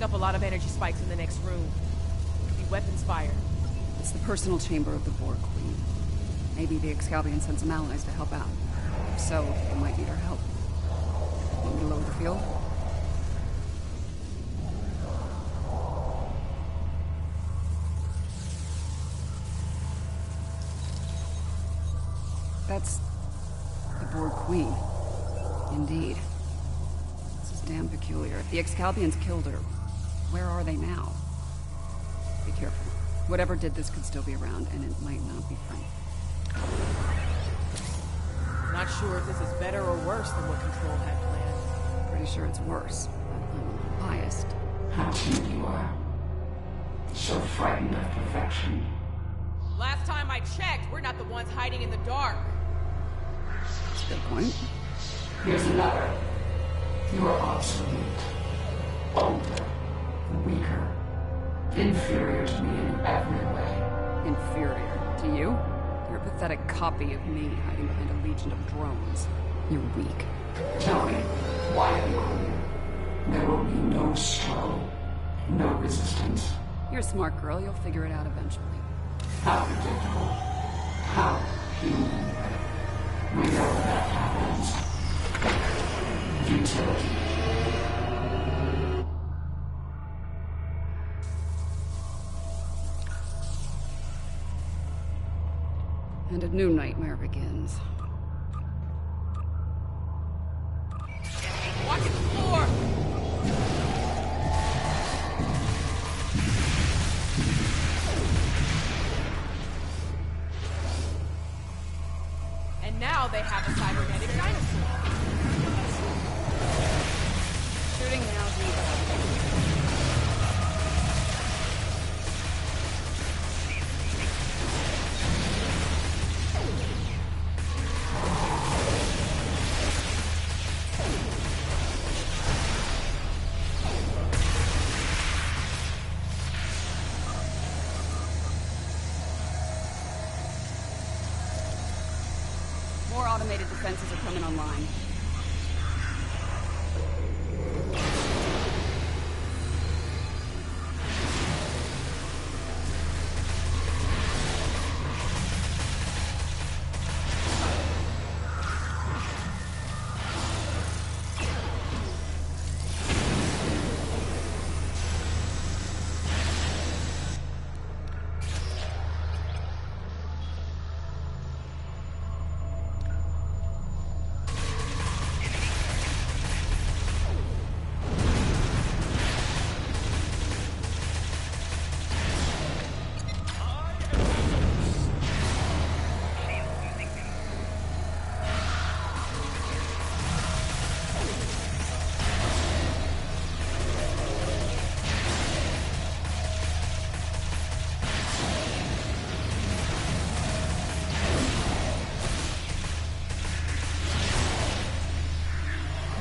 up a lot of energy spikes in the next room. Could be weapons fire. It's the personal chamber of the Borg Queen. Maybe the Excalibur sent some allies to help out. If so, they might need our help. Want me to lower the field? That's the Borg Queen. Indeed. This is damn peculiar. If the Excaliburs killed her, where are they now? Be careful. Whatever did this could still be around, and it might not be friendly. Not sure if this is better or worse than what Control had planned. Pretty sure it's worse, but I'm not biased. How timid you are. So frightened of perfection. Last time I checked, we're not the ones hiding in the dark. That's a good point. Here's another. You are obsolete. Older. Weaker. Inferior to me in every way. Inferior? To you? You're a pathetic copy of me hiding behind a legion of drones. You're weak. Tell me, why are you here? There will be no struggle. No resistance. You're a smart girl. You'll figure it out eventually. How predictable. How human. We know that happens. Futility. And a new nightmare begins. Watch the floor! And now they have a cybernetic dinosaur. Shooting now, Diva. More automated defenses are coming online.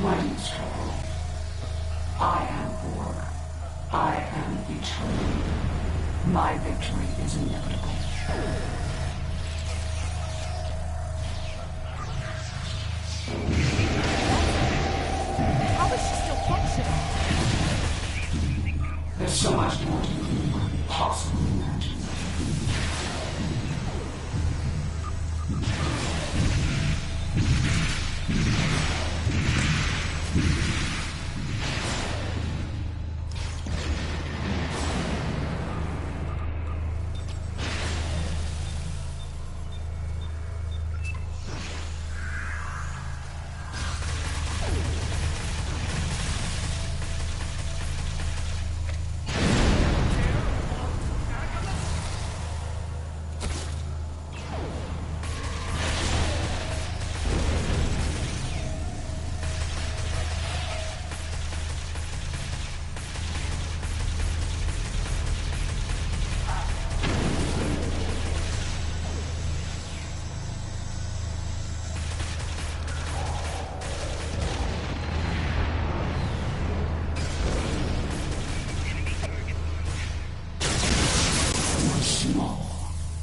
Why do you struggle? I am Borg. I am eternal. My victory is inevitable. How is she still functioning? There's so much more to you than you could possibly imagine.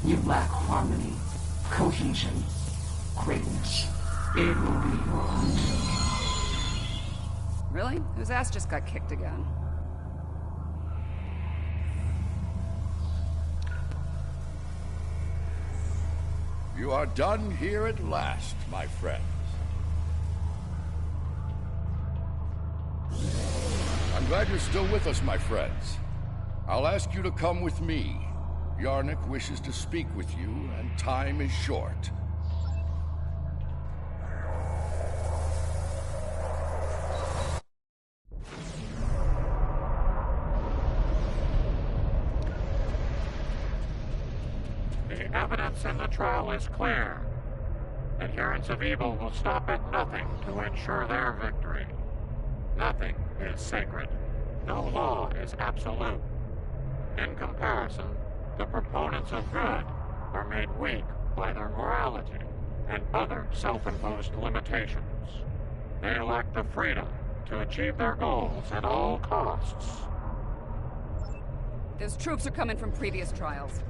You lack harmony, cohesion, greatness. It will be your undoing. Really? Whose ass just got kicked again? You are done here at last, my friends. I'm glad you're still with us, my friends. I'll ask you to come with me. Yarnik wishes to speak with you, and time is short. The evidence in the trial is clear. Adherents of evil will stop at nothing to ensure their victory. Nothing is sacred. No law is absolute. In comparison, the proponents of good are made weak by their morality and other self-imposed limitations. They lack the freedom to achieve their goals at all costs. Those troops are coming from previous trials.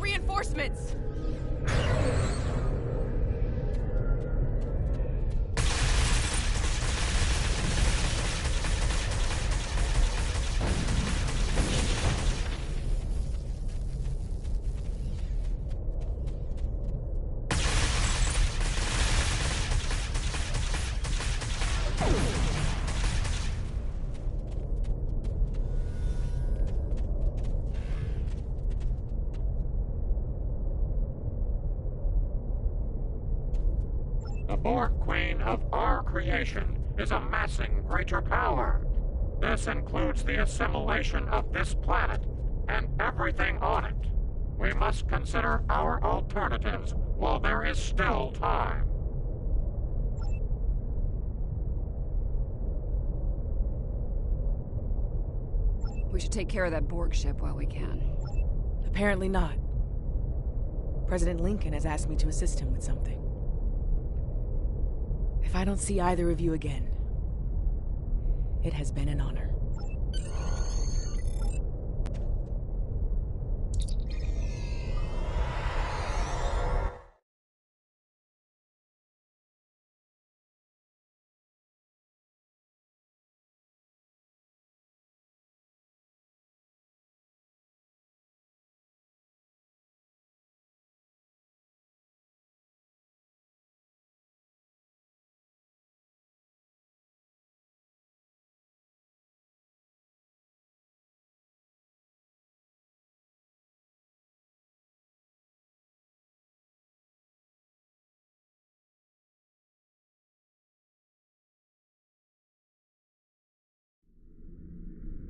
Reinforcements! The Borg Queen of our creation is amassing greater power. This includes the assimilation of this planet and everything on it. We must consider our alternatives while there is still time. We should take care of that Borg ship while we can. Apparently not. President Lincoln has asked me to assist him with something. If I don't see either of you again, it has been an honor.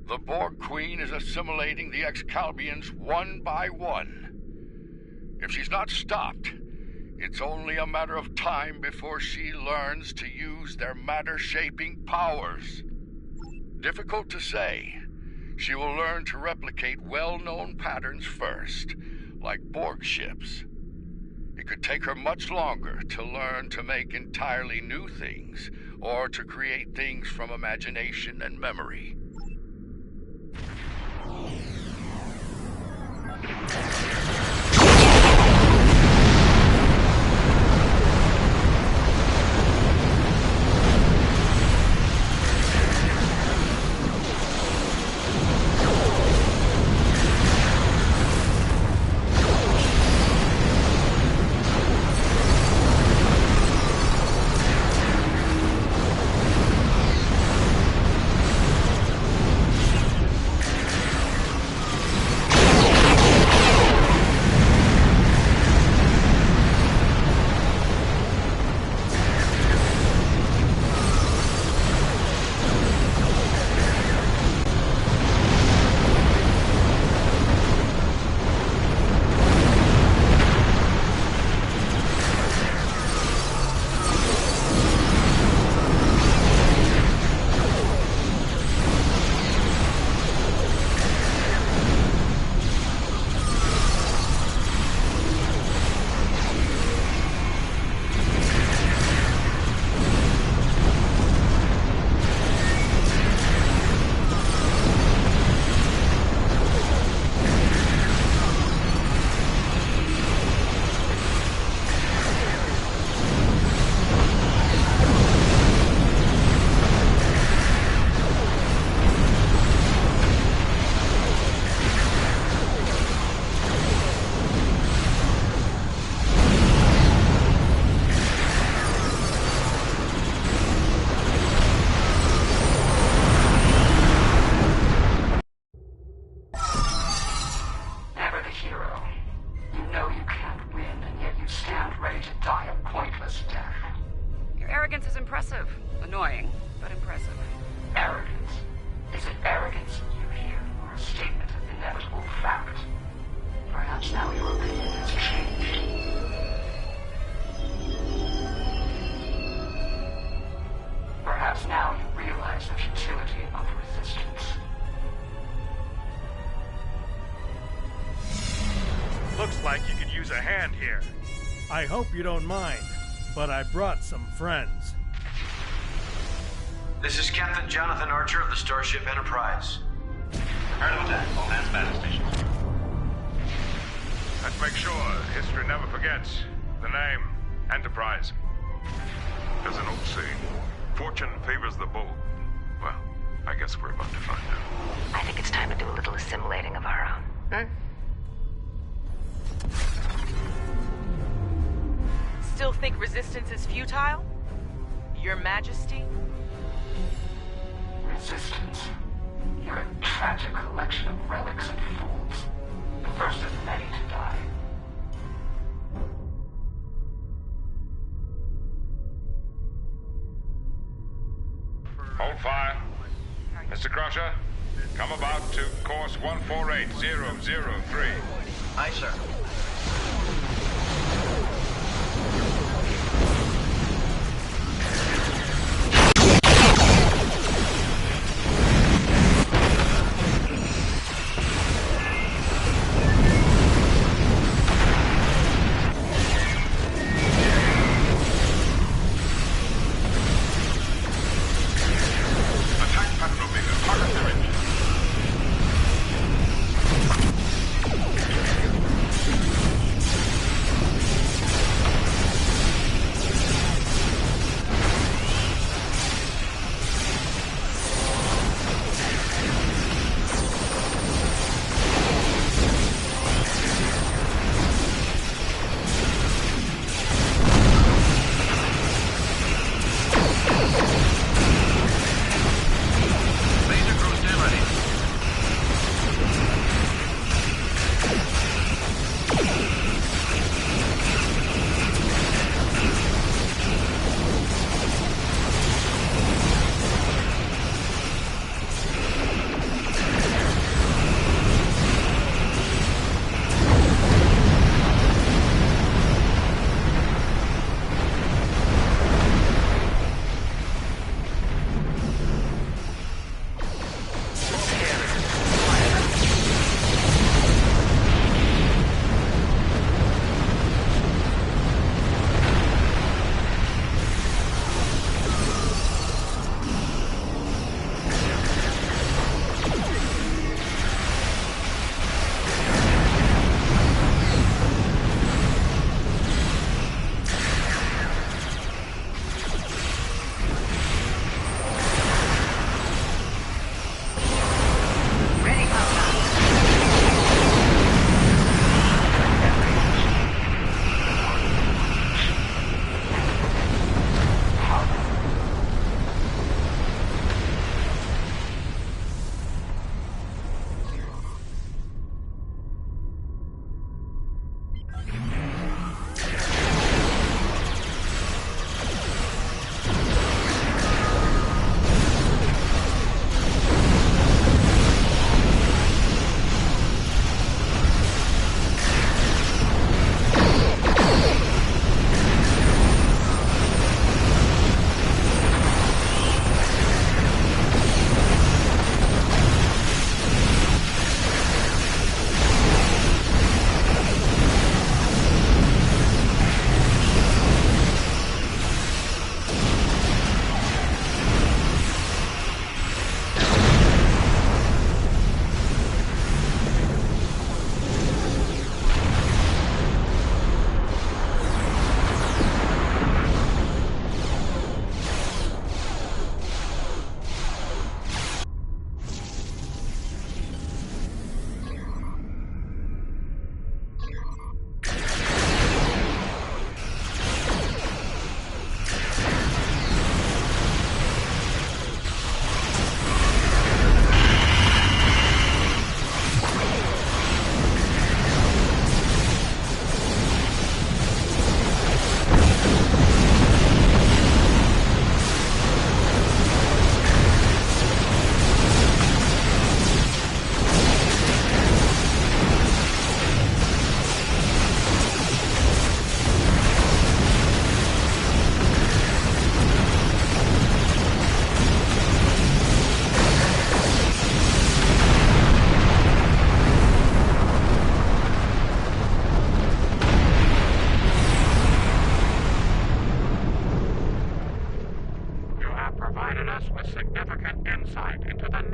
The Borg Queen is assimilating the Excalbians one by one. If she's not stopped, it's only a matter of time before she learns to use their matter-shaping powers. Difficult to say. She will learn to replicate well-known patterns first, like Borg ships. It could take her much longer to learn to make entirely new things, or to create things from imagination and memory. arrogance is impressive. Annoying, but impressive. Arrogance? Is it arrogance you hear, or a statement of inevitable fact? Perhaps now your opinion has changed. Perhaps now you realize the futility of resistance. Looks like you could use a hand here. I hope you don't mind, but I brought some friends. This is Captain Jonathan Archer of the Starship Enterprise. Heard of attack. All hands battle stations. Let's make sure history never forgets the name Enterprise. There's an old saying, fortune favors the bold. Well, I guess we're about to find out. I think it's time to do a little assimilating of our own. Still think resistance is futile? Your Majesty? Resistance. You're a tragic collection of relics and fools. The first of many to die. Hold fire. Mr. Crusher, come about to course 148003. Aye, sir.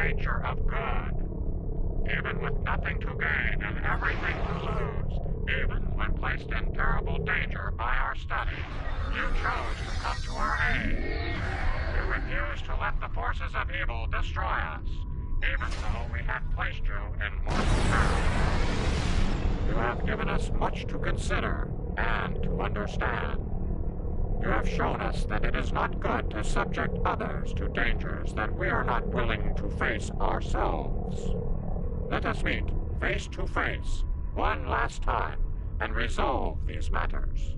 nature of good. Even with nothing to gain and everything to lose, even when placed in terrible danger by our studies, you chose to come to our aid. You refused to let the forces of evil destroy us, even though we had placed you in mortal peril. You have given us much to consider and to understand. You have shown us that it is not good to subject others to dangers that we are not willing to face ourselves. Let us meet face to face one last time and resolve these matters.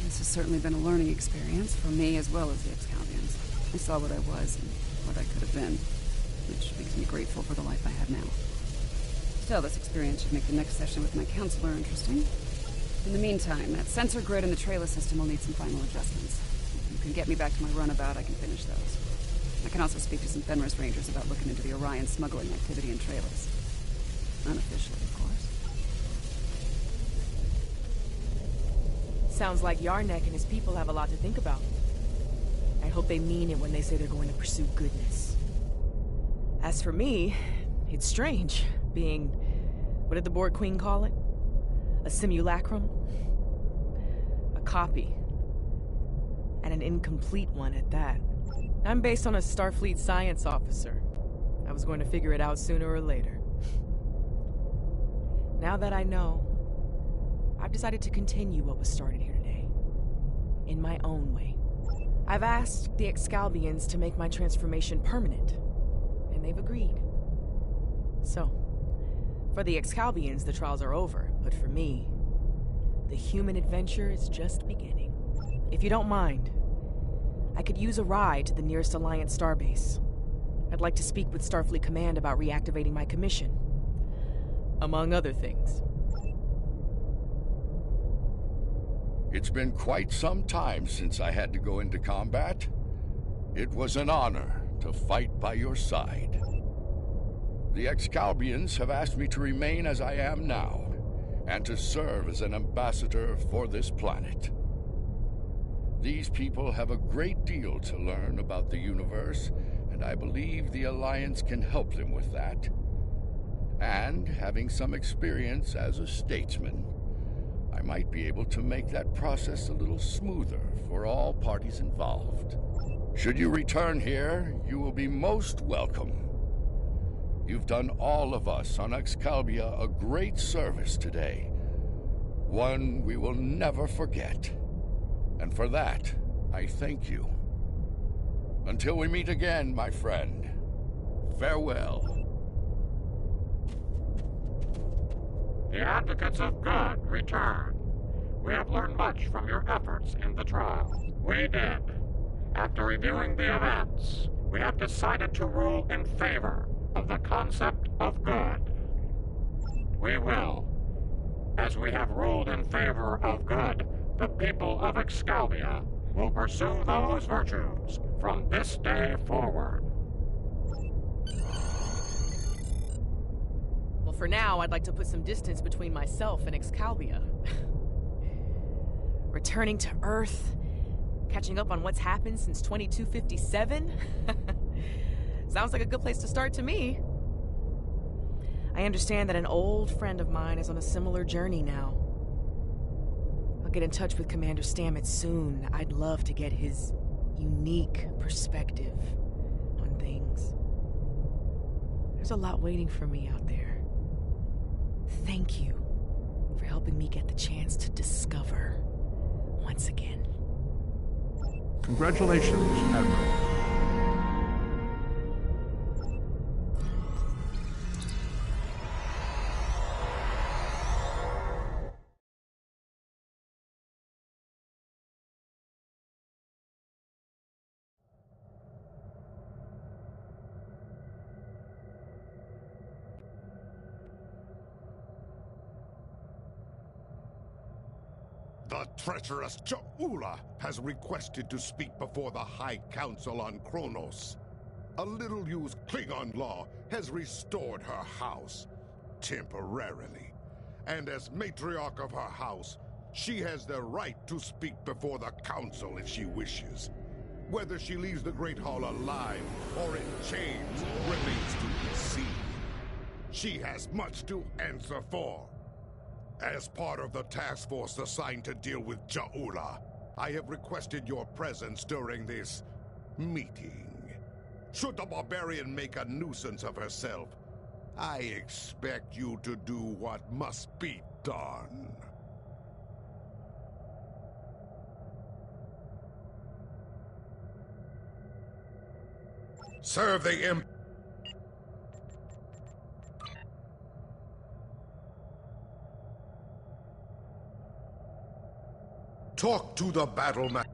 This has certainly been a learning experience for me as well as the Excaliburs. I saw what I was and what I could have been, which makes me grateful for the life I have now. Still, this experience should make the next session with my counselor interesting. In the meantime, that sensor grid and the trailer system will need some final adjustments. If you can get me back to my runabout, I can finish those. I can also speak to some Fenris Rangers about looking into the Orion smuggling activity in trailers. Unofficially, of course. Sounds like Yarnek and his people have a lot to think about. I hope they mean it when they say they're going to pursue goodness. As for me, it's strange, being... what did the Borg Queen call it? A simulacrum? A copy. And an incomplete one at that. I'm based on a Starfleet science officer. I was going to figure it out sooner or later. Now that I know, I've decided to continue what was started here today. In my own way. I've asked the Excalbians to make my transformation permanent, and they've agreed. So, for the Excalbians, the trials are over, but for me, the human adventure is just beginning. If you don't mind, I could use a ride to the nearest Alliance starbase. I'd like to speak with Starfleet Command about reactivating my commission, among other things. It's been quite some time since I had to go into combat. It was an honor to fight by your side. The Excalbians have asked me to remain as I am now, and to serve as an ambassador for this planet. These people have a great deal to learn about the universe, and I believe the Alliance can help them with that. And having some experience as a statesman, I might be able to make that process a little smoother for all parties involved. Should you return here, you will be most welcome. You've done all of us on Excalibur a great service today. One we will never forget. And for that, I thank you. Until we meet again, my friend, farewell. The advocates of good return. We have learned much from your efforts in the trial. We did. After reviewing the events, we have decided to rule in favor of the concept of good. We will. As we have ruled in favor of good, the people of Excalibur will pursue those virtues from this day forward. Well, for now, I'd like to put some distance between myself and Excalibur. Returning to Earth, catching up on what's happened since 2257? Sounds like a good place to start to me. I understand that an old friend of mine is on a similar journey now. I'll get in touch with Commander Stamets soon. I'd love to get his unique perspective on things. There's a lot waiting for me out there. Thank you for helping me get the chance to discover once again. Congratulations, Admiral. The treacherous Ja'ula has requested to speak before the High Council on Kronos. A little-used Klingon law has restored her house, temporarily. And as matriarch of her house, she has the right to speak before the Council if she wishes. Whether she leaves the Great Hall alive or in chains remains to be seen. She has much to answer for. As part of the task force assigned to deal with Ja'ula, I have requested your presence during this meeting. Should the barbarian make a nuisance of herself, I expect you to do what must be done. Serve the Imp. Talk to the battle map.